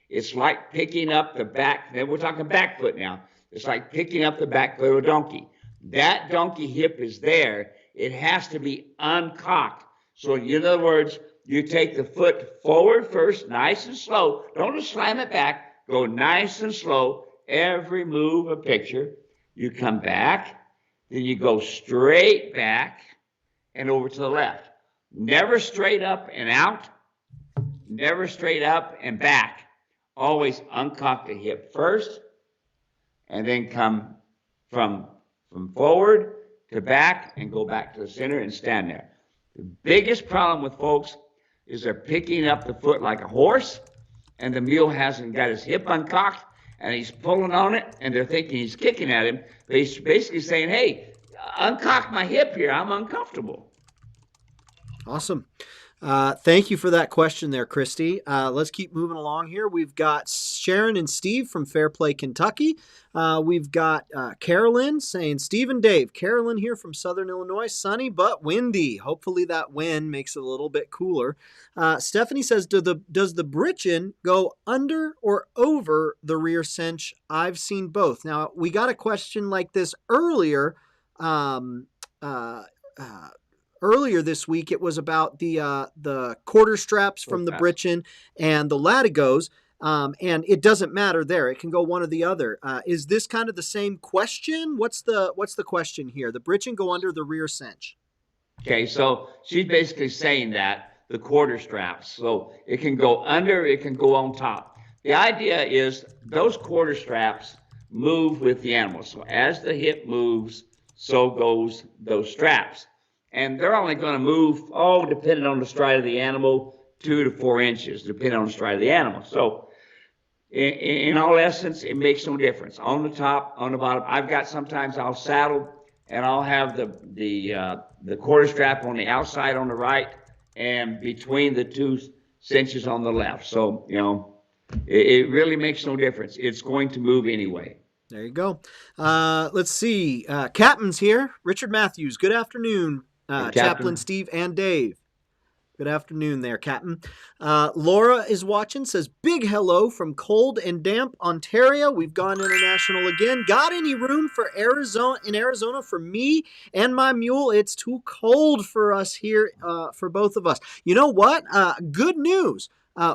it's like picking up the back, and we're talking back foot now. It's like picking up the back foot of a donkey. That donkey hip is there. It has to be uncocked. So in other words, you take the foot forward first, nice and slow. Don't just slam it back. Go nice and slow. Every move a picture. You come back. Then you go straight back and over to the left. Never straight up and out. Never straight up and back. Always uncock the hip first and then come from forward to back and go back to the center and stand there. The biggest problem with folks is they're picking up the foot like a horse and the mule hasn't got his hip uncocked and he's pulling on it and they're thinking he's kicking at him. But he's basically saying, hey, uncock my hip here. I'm uncomfortable. Awesome. Thank you for that question there, Christy. Let's keep moving along here. We've got Sharon and Steve from Fairplay, Kentucky. We've got Carolyn saying, Steve and Dave, Carolyn here from Southern Illinois, sunny but windy. Hopefully that wind makes it a little bit cooler. Stephanie says, does the britchin go under or over the rear cinch? I've seen both. Now, we got a question like this earlier. Earlier this week, it was about the quarter straps from the britchin and the latigos, and it doesn't matter there. It can go one or the other. Is this kind of the same question? What's the question here? The britchin go under the rear cinch. Okay, so she's basically saying that the quarter straps. So it can go under, it can go on top. The idea is those quarter straps move with the animal. So as the hip moves, so goes those straps. And they're only going to move, depending on the stride of the animal, 2 to 4 inches, depending on the stride of the animal. So in all essence, it makes no difference. On the top, on the bottom. I've got sometimes I'll saddle and I'll have the quarter strap on the outside on the right and between the 2 cinches on the left. So, it really makes no difference. It's going to move anyway. There you go. Let's see. Captain's here. Richard Matthews. Good afternoon. Chaplain Steve and Dave. Good afternoon there, Captain. Laura is watching, says, big hello from cold and damp Ontario. We've gone international again. Got any room for Arizona for me and my mule? It's too cold for us here, for both of us. You know what? Good news.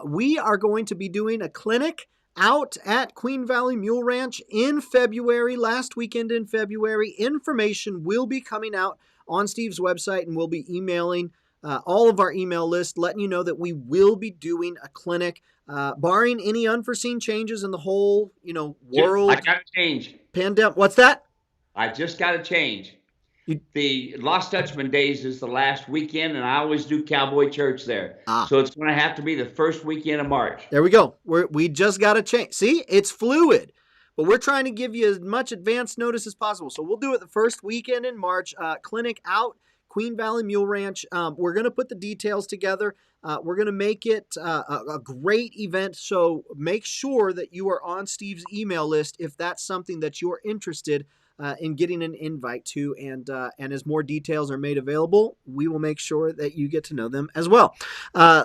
We are going to be doing a clinic out at Queen Valley Mule Ranch in February, last weekend in February. Information will be coming out on Steve's website, and we'll be emailing all of our email list, letting you know that we will be doing a clinic, barring any unforeseen changes in the whole, world. I got to change. Pandemic. What's that? I just got to change. The Lost Dutchman Days is the last weekend, and I always do Cowboy Church there. So it's going to have to be the first weekend of March. There we go. We just got to change. See, it's fluid. But we're trying to give you as much advance notice as possible. So we'll do it the first weekend in March. Clinic out, Queen Valley Mule Ranch. We're going to put the details together. We're going to make it a great event. So make sure that you are on Steve's email list if that's something that you're interested in getting an invite to. And as more details are made available, we will make sure that you get to know them as well.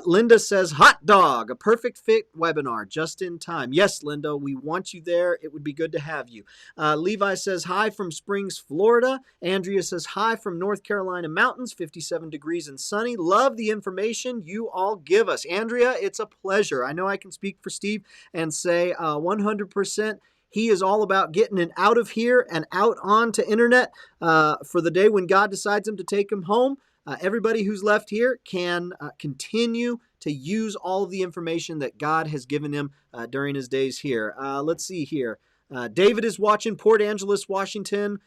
Linda says, hot dog, a perfect fit webinar just in time. Yes, Linda, we want you there. It would be good to have you. Levi says, hi from Springs, Florida. Andrea says, hi from North Carolina mountains, 57 degrees and sunny. Love the information you all give us. Andrea, it's a pleasure. I know I can speak for Steve and say 100%. He is all about getting it out of here and out onto internet for the day when God decides him to take him home. Everybody who's left here can continue to use all of the information that God has given him during his days here. Let's see here. David is watching, Port Angeles, Washington.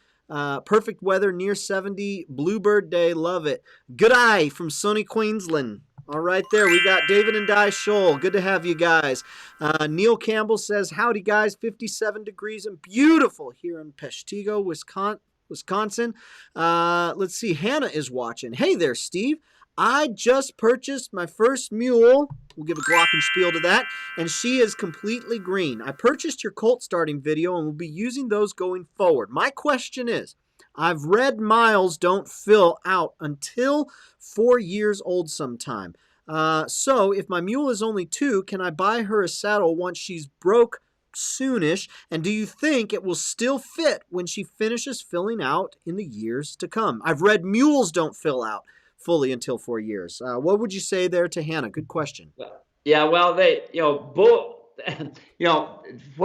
Perfect weather, near 70. Bluebird day, love it. Good eye from sunny Queensland. All right, there we got David and Di Scholl. Good to have you guys. Neil Campbell says, howdy guys, 57 degrees and beautiful here in Peshtigo, Wisconsin. Let's see, Hannah is watching. Hey there, Steve. I just purchased my first mule. We'll give a glockenspiel to that. And she is completely green. I purchased your colt starting video and will be using those going forward. My question is, I've read miles don't fill out until 4 years old sometime. So if my mule is only 2, can I buy her a saddle once she's broke soonish? And do you think it will still fit when she finishes filling out in the years to come? I've read mules don't fill out fully until 4 years. What would you say there to Hannah? Good question. Yeah, well, what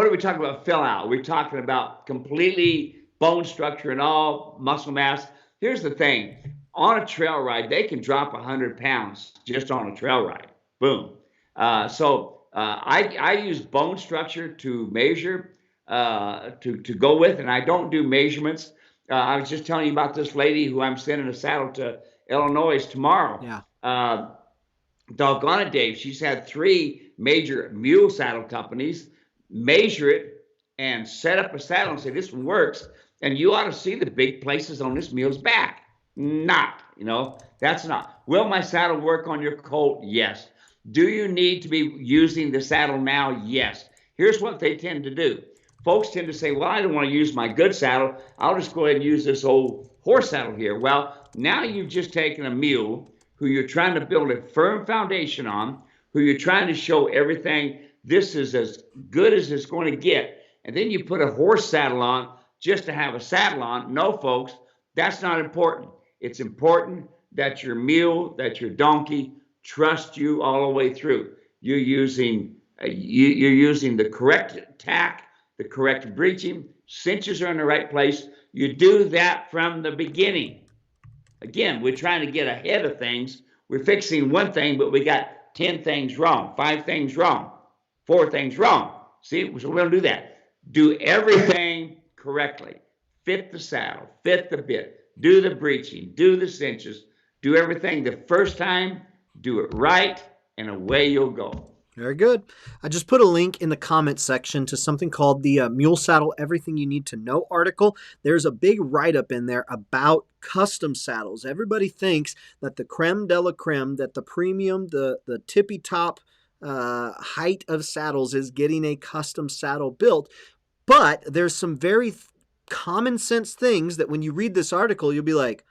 are we talking about fill out? We're talking about completely bone structure and all muscle mass. Here's the thing. On a trail ride, they can drop 100 pounds just on a trail ride. Boom. I use bone structure to measure, to go with, and I don't do measurements. I was just telling you about this lady who I'm sending a saddle to Illinois tomorrow. Yeah. Doggone it, Dave. She's had 3 major mule saddle companies measure it and set up a saddle and say, this one works. And you ought to see the big places on this mule's back. That's not. Will my saddle work on your colt? Yes. Do you need to be using the saddle now? Yes. Here's what they tend to do. Folks tend to say, well, I don't want to use my good saddle. I'll just go ahead and use this old horse saddle here. Well, now you've just taken a mule who you're trying to build a firm foundation on, who you're trying to show everything, this is as good as it's going to get. And then you put a horse saddle on just to have a saddle on. No, folks, that's not important. It's important that your mule, that your donkey trust you all the way through. You're using the correct tack, the correct breeching, cinches are in the right place. You do that from the beginning. Again, we're trying to get ahead of things. We're fixing one thing, but we got 10 things wrong, 5 things wrong, 4 things wrong. See, so we don't do that. Do everything correctly. Fit the saddle, fit the bit, do the breeching, do the cinches, do everything the first time, do it right, and away you'll go. Very good. I just put a link in the comment section to something called the Mule Saddle Everything You Need to Know article. There's a big write-up in there about custom saddles. Everybody thinks that the creme de la creme, that the premium, the tippy top height of saddles is getting a custom saddle built. But there's some very common sense things that when you read this article, you'll be like,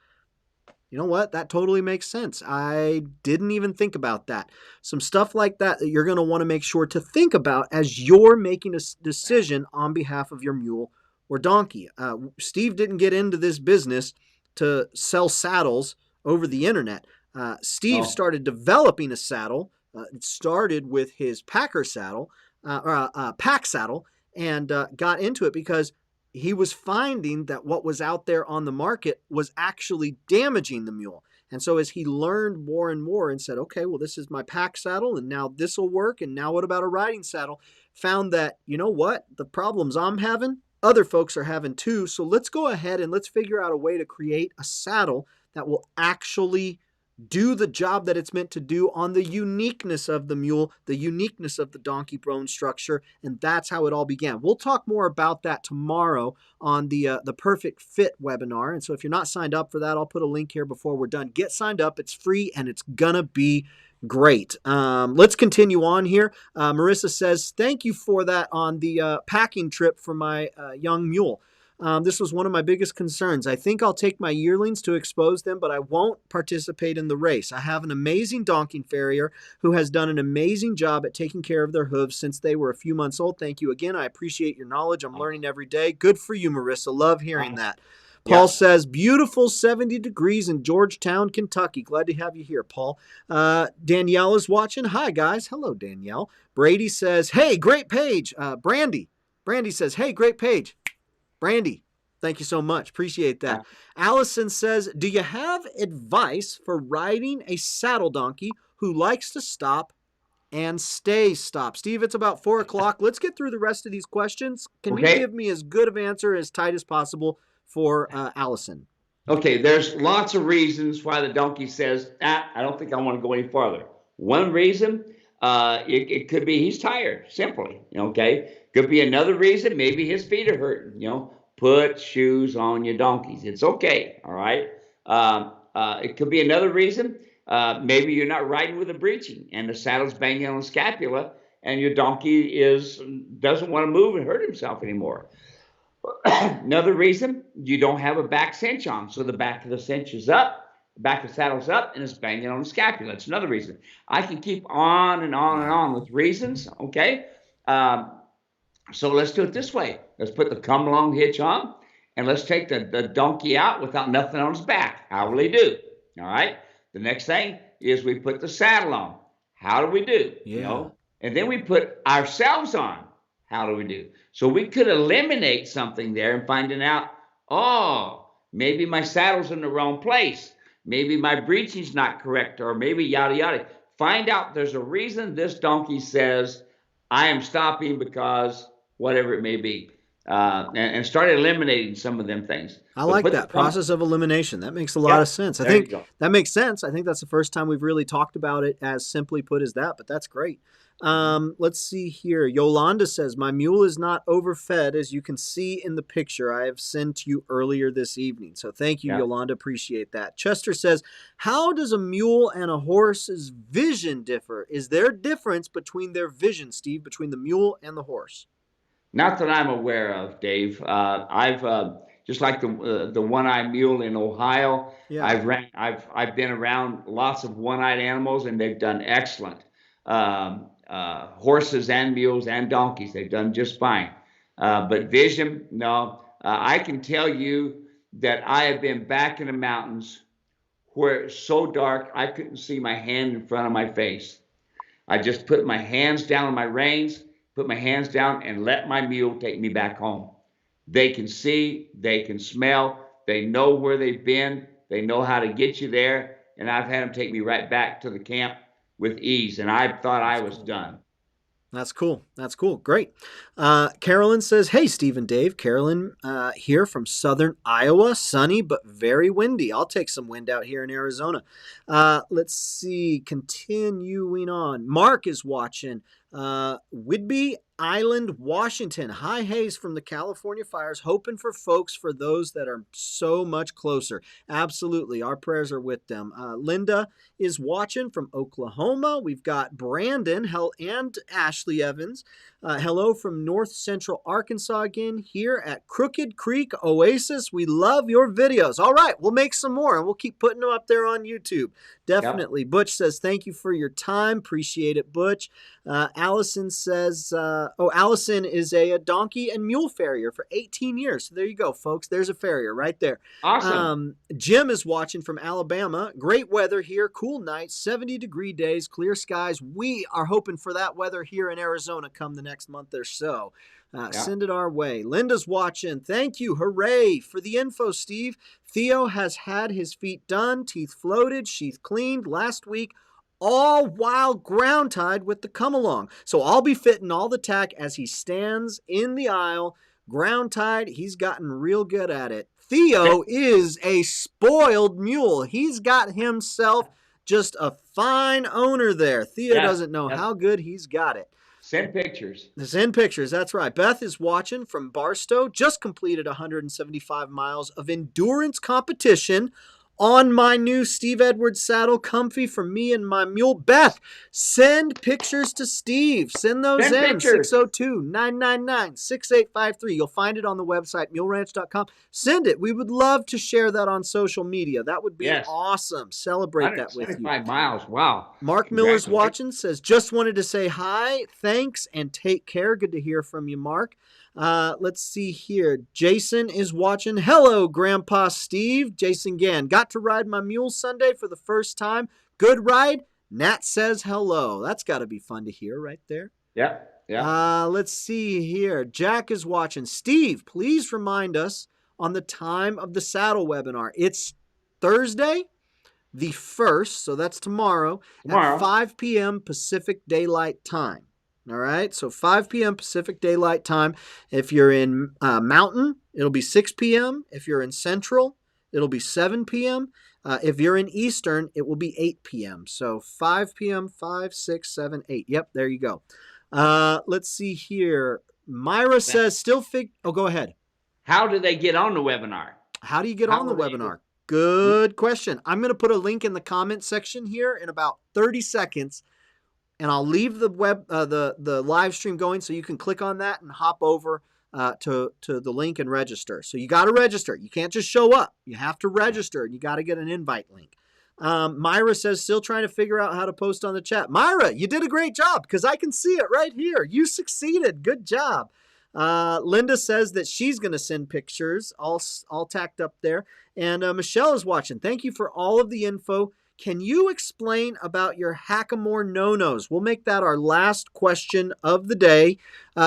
you know what? That totally makes sense. I didn't even think about that. Some stuff like that you're going to want to make sure to think about as you're making a decision on behalf of your mule or donkey. Steve didn't get into this business to sell saddles over the internet. Steve started developing a saddle. It started with his packer saddle, pack saddle, and got into it because he was finding that what was out there on the market was actually damaging the mule. And so as he learned more and more and said, okay, well, this is my pack saddle, and now this will work, and now what about a riding saddle? Found that, you know what? The problems I'm having, other folks are having too. So let's go ahead and let's figure out a way to create a saddle that will actually do the job that it's meant to do on the uniqueness of the mule, the uniqueness of the donkey bone structure, and that's how it all began. We'll talk more about that tomorrow on the Perfect Fit webinar, and so if you're not signed up for that, I'll put a link here before we're done. Get signed up. It's free, and it's gonna be great. Let's continue on here. Marissa says, thank you for that on the packing trip for my young mule. This was one of my biggest concerns. I think I'll take my yearlings to expose them, but I won't participate in the race. I have an amazing donkey farrier who has done an amazing job at taking care of their hooves since they were a few months old. Thank you again. I appreciate your knowledge. I'm learning every day. Good for you, Marissa. Love hearing that. Paul says, beautiful 70 degrees in Georgetown, Kentucky. Glad to have you here, Paul. Danielle is watching. Hi, guys. Hello, Danielle. Brady says, hey, great page. Brandy says, hey, great page. Brandy, thank you so much. Appreciate that. Allison says, do you have advice for riding a saddle donkey who likes to stop and stay stopped? Steve, it's about 4 o'clock. Let's get through the rest of these questions. Can you give me as good of an answer as tight as possible for Allison. Okay, there's lots of reasons why the donkey says, I don't think I want to go any farther. One reason, it could be he's tired, simply, okay? Could be another reason, maybe his feet are hurting, put shoes on your donkeys. It's okay, all right? It could be another reason, maybe you're not riding with a breeching and the saddle's banging on the scapula and your donkey doesn't want to move and hurt himself anymore. Another reason, you don't have a back cinch on, so the back of the cinch is up, the back of the saddle's up, and it's banging on the scapula. That's another reason. I can keep on and on and on with reasons, okay? So let's do it this way. Let's put the come along hitch on, and let's take the donkey out without nothing on his back. How will he do? All right? The next thing is we put the saddle on. How do we do? Yeah. And then we put ourselves on. How do we do? So we could eliminate something there and finding out, maybe my saddle's in the wrong place. Maybe my breeching's not correct, or maybe yada, yada. Find out there's a reason this donkey says, I am stopping because whatever it may be. And start eliminating some of them things. I like that process of elimination. That makes a lot of sense. I think that makes sense. I think that's the first time we've really talked about it as simply put as that, but that's great. Let's see here. Yolanda says, my mule is not overfed, as you can see in the picture I have sent you earlier this evening. So thank you, Yolanda. Appreciate that. Chester says, how does a mule and a horse's vision differ? Is there a difference between their vision, Steve, between the mule and the horse? Not that I'm aware of, Dave. I've just like the one-eyed mule in Ohio. Yeah. I've been around lots of one-eyed animals, and they've done excellent. Horses and mules and donkeys, they've done just fine. But vision, no. I can tell you that I have been back in the mountains where it's so dark I couldn't see my hand in front of my face. I just put my hands down on my reins, put my hands down, and let my mule take me back home. They can see, they can smell, they know where they've been, they know how to get you there, and I've had them take me right back to the camp with ease, and I thought I was done. That's cool. That's cool. Great. Carolyn says, hey, Steve and Dave. Carolyn here from southern Iowa. Sunny, but very windy. I'll take some wind out here in Arizona. Let's see. Continuing on. Mark is watching. Whidbey Island, Washington. High haze from the California fires. Hoping for folks for those that are so much closer. Absolutely. Our prayers are with them. Linda is watching from Oklahoma. We've got Brandon and Ashley Evans. Hello from North Central Arkansas again here at Crooked Creek Oasis. We love your videos. All right, we'll make some more and we'll keep putting them up there on YouTube. Definitely. Yep. Butch says, thank you for your time. Appreciate it, Butch. Allison says, Allison is a donkey and mule farrier for 18 years. So there you go, folks. There's a farrier right there. Awesome. Jim is watching from Alabama. Great weather here. Cool nights, 70-degree days, clear skies. We are hoping for that weather here in Arizona come the next month or so. Send it our way. Linda's watching. Thank you. Hooray for the info, Steve. Theo has had his feet done, teeth floated, sheath cleaned last week, all while ground tied with the come along. So I'll be fitting all the tack as he stands in the aisle, ground tied. He's gotten real good at it. Theo is a spoiled mule. He's got himself just a fine owner there. Theo doesn't know how good he's got it. Send pictures. Send pictures. That's right. Beth is watching from Barstow. Just completed 175 miles of endurance competition on my new Steve Edwards saddle, comfy for me and my mule. Beth, send pictures to Steve. Send those in. 602-999-6853. You'll find it on the website, muleranch.com. Send it. We would love to share that on social media. That would be awesome. Celebrate that with you. 175 miles. Wow. Mark Miller's watching, says, just wanted to say hi, thanks, and take care. Good to hear from you, Mark. Let's see here. Jason is watching. Hello, Grandpa Steve. Jason again. Got to ride my mule Sunday for the first time. Good ride. Nat says hello. That's got to be fun to hear right there. Yeah. Yeah. Let's see here. Jack is watching. Steve, please remind us on the time of the saddle webinar. It's Thursday, the 1st, so that's tomorrow. At 5 p.m. Pacific Daylight Time. All right, so 5 p.m. Pacific Daylight Time. If you're in Mountain, it'll be 6 p.m. If you're in Central, it'll be 7 p.m. If you're in Eastern, it will be 8 p.m. So 5 p.m., 5, 6, 7, 8. Yep, there you go. Let's see here. Myra says oh, go ahead. How do they get on the webinar? How do you get on the webinar? Good question. I'm going to put a link in the comment section here in about 30 seconds. And I'll leave the the live stream going so you can click on that and hop over to the link and register. So you got to register. You can't just show up. You have to register, and you got to get an invite link. Myra says, still trying to figure out how to post on the chat. Myra, you did a great job because I can see it right here. You succeeded. Good job. Linda says that she's going to send pictures all tacked up there. And Michelle is watching. Thank you for all of the info. Can you explain about your Hackamore No-Nos? We'll make that our last question of the day.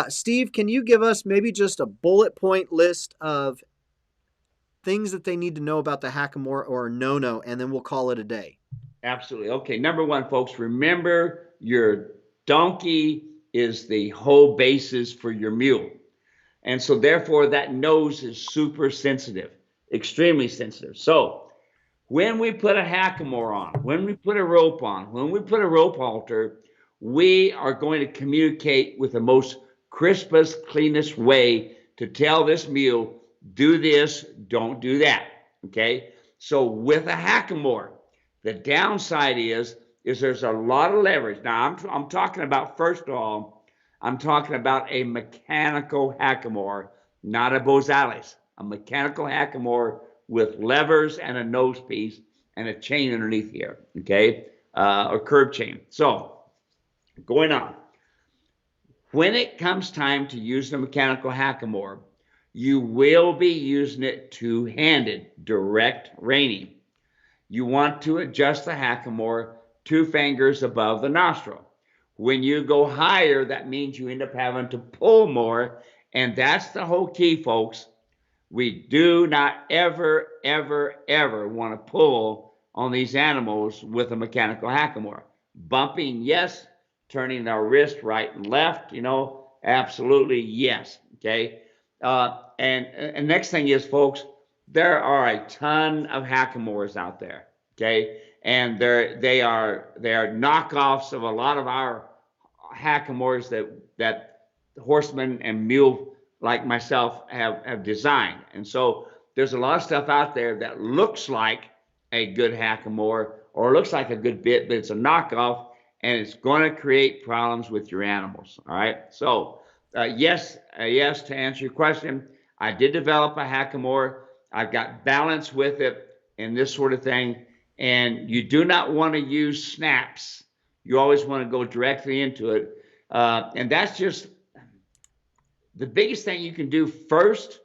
Steve, can you give us maybe just a bullet point list of things that they need to know about the Hackamore or No-No, and then we'll call it a day? Absolutely. Okay, number one, folks, remember your donkey is the whole basis for your mule. And so therefore that nose is super sensitive, extremely sensitive. So when we put a hackamore on, when we put a rope on, when we put a rope halter, we are going to communicate with the most crispest, cleanest way to tell this mule, do this, don't do that, okay? So with a hackamore, the downside is there's a lot of leverage. Now, I'm talking about, first of all, I'm talking about a mechanical hackamore, not a Bozales, a mechanical hackamore with levers and a nose piece and a chain underneath here, okay, or curb chain. So going on, when it comes time to use the mechanical hackamore, you will be using it two-handed, direct reining. You want to adjust the hackamore 2 fingers above the nostril. When you go higher, that means you end up having to pull more, and that's the whole key, folks. We do not ever, ever, ever want to pull on these animals with a mechanical hackamore. Bumping, yes. Turning our wrist right and left, you know, absolutely yes, okay? And next thing is, folks, there are a ton of hackamores out there, okay? And they are knockoffs of a lot of our hackamores that horsemen and mule like myself have designed. And so there's a lot of stuff out there that looks like a good hackamore or looks like a good bit, but it's a knockoff, and it's going to create problems with your animals. All right. So yes, to answer your question, I did develop a hackamore. I've got balance with it and this sort of thing. And you do not want to use snaps. You always want to go directly into it. And that's just the biggest thing you can do first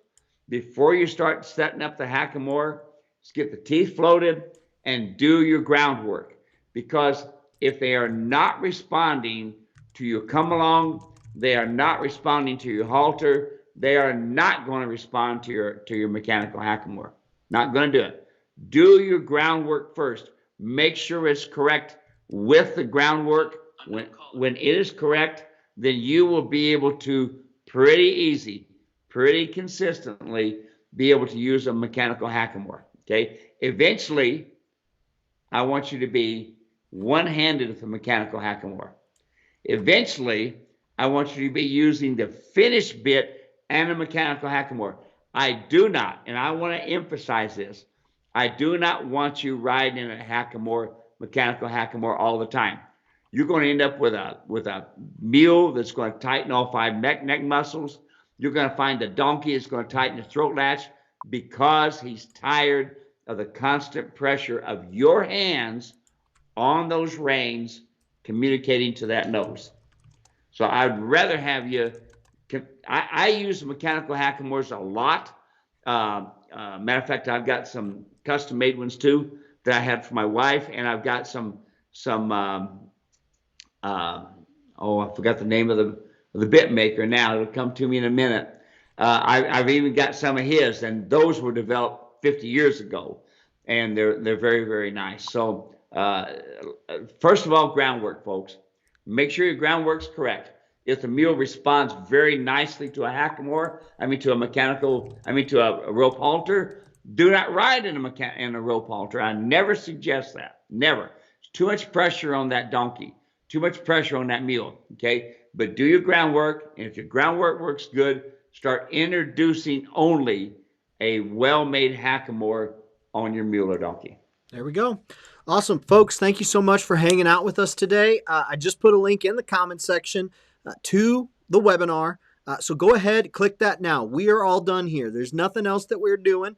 before you start setting up the hackamore is get the teeth floated and do your groundwork. Because if they are not responding to your come along, they are not responding to your halter, they are not going to respond to your mechanical hackamore. Not going to do it. Do your groundwork first. Make sure it's correct with the groundwork. When it is correct, then you will be able to pretty easy, pretty consistently be able to use a mechanical hackamore. Okay. Eventually, I want you to be one-handed with a mechanical hackamore. Eventually, I want you to be using the finished bit and a mechanical hackamore. I do not, and I want to emphasize this, I do not want you riding in a hackamore, mechanical hackamore all the time. You're going to end up with a mule that's going to tighten all 5 neck muscles. You're going to find a donkey that's going to tighten the throat latch because he's tired of the constant pressure of your hands on those reins communicating to that nose. So I'd rather have you, I use mechanical hackamores a lot. Matter of fact, I've got some custom made ones too that I had for my wife, and I've got some I forgot the name of the bit maker now. It'll come to me in a minute. I've even got some of his, and those were developed 50 years ago, and they're very, very nice. So first of all, groundwork, folks. Make sure your groundwork's correct. if the mule responds very nicely to a hackamore, to a mechanical, to a rope halter, do not ride in a rope halter. I never suggest that. Never. Too much pressure on that donkey. Too much pressure on that mule. Okay. But do your groundwork. And if your groundwork works good, start introducing only a well-made hackamore on your mule or donkey. There we go. Awesome, folks. Thank you so much for hanging out with us today. I just put a link in the comment section to the webinar. So go ahead, click that now. We are all done here. There's nothing else that we're doing.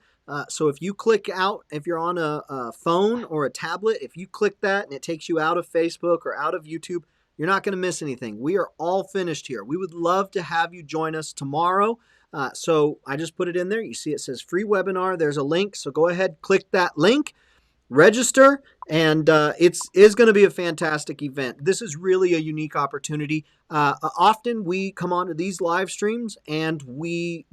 So if you click out, if you're on a phone or a tablet, if you click that and it takes you out of Facebook or out of YouTube, you're not going to miss anything. We are all finished here. We would love to have you join us tomorrow. So I just put it in there. You see it says free webinar. There's a link. So go ahead, click that link, register, and it is going to be a fantastic event. This is really a unique opportunity. Often we come onto these live streams and we're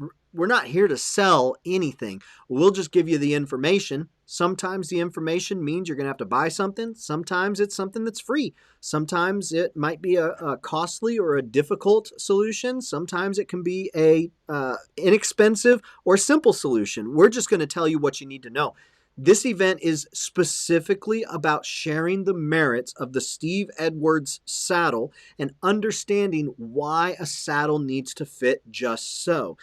not here to sell anything. We'll just give you the information. Sometimes the information means you're going to have to buy something. Sometimes it's something that's free. Sometimes it might be a costly or a difficult solution. Sometimes it can be a inexpensive or simple solution. We're just going to tell you what you need to know. This event is specifically about sharing the merits of the Steve Edwards saddle and understanding why a saddle needs to fit just so.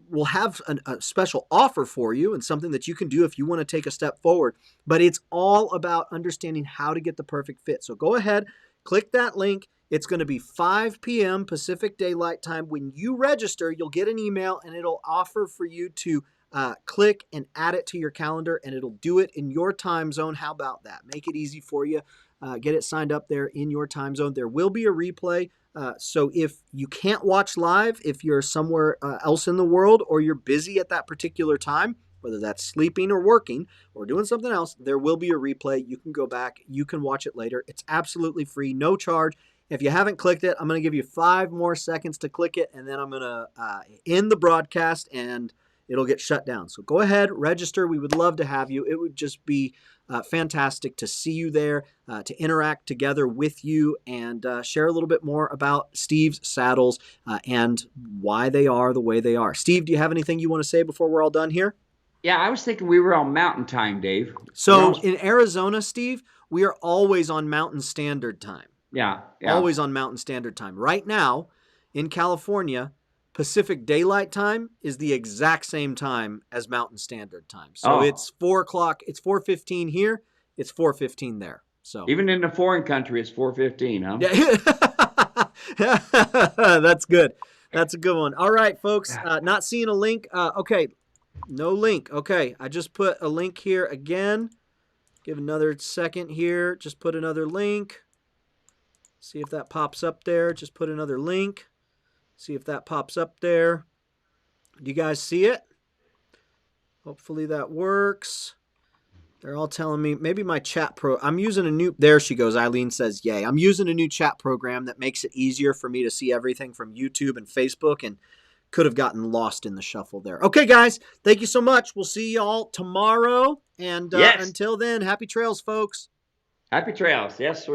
We'll have a special offer for you and something that you can do if you want to take a step forward, but it's all about understanding how to get the perfect fit. So go ahead, click that link. It's going to be 5 p.m. Pacific Daylight Time. When you register, you'll get an email and it'll offer for you to click and add it to your calendar, and it'll do it in your time zone. How about that? Make it easy for you. Get it signed up there in your time zone. There will be a replay. So if you can't watch live, if you're somewhere else in the world or you're busy at that particular time, whether that's sleeping or working or doing something else, there will be a replay. You can go back. You can watch it later. It's absolutely free, no charge. If you haven't clicked it, I'm going to give you 5 more seconds to click it, and then I'm going to end the broadcast and it'll get shut down. So go ahead, register. We would love to have you. It would just be fantastic to see you there, to interact together with you and share a little bit more about Steve's saddles and why they are the way they are. Steve, do you have anything you want to say before we're all done here? Yeah, I was thinking we were on Mountain Time, Dave. So in Arizona, Steve, we are always on Mountain Standard Time. Yeah. Always on Mountain Standard Time. Right now, in California, Pacific Daylight Time is the exact same time as Mountain Standard Time. So it's 4 o'clock. It's 4:15 here. It's 4:15 there. So even in the foreign country, it's 4:15, huh? Yeah. That's good. That's a good one. All right, folks. Not seeing a link. Okay. No link. Okay. I just put a link here again. Give another second here. Just put another link. See if that pops up there. Just put another link. See if that pops up there. Do you guys see it? Hopefully that works. They're all telling me, maybe my chat I'm using a new, there she goes. Eileen says, yay. I'm using a new chat program that makes it easier for me to see everything from YouTube and Facebook, and could have gotten lost in the shuffle there. Okay, guys, thank you so much. We'll see y'all tomorrow. And until then, happy trails, folks. Happy trails. Yes, sweet.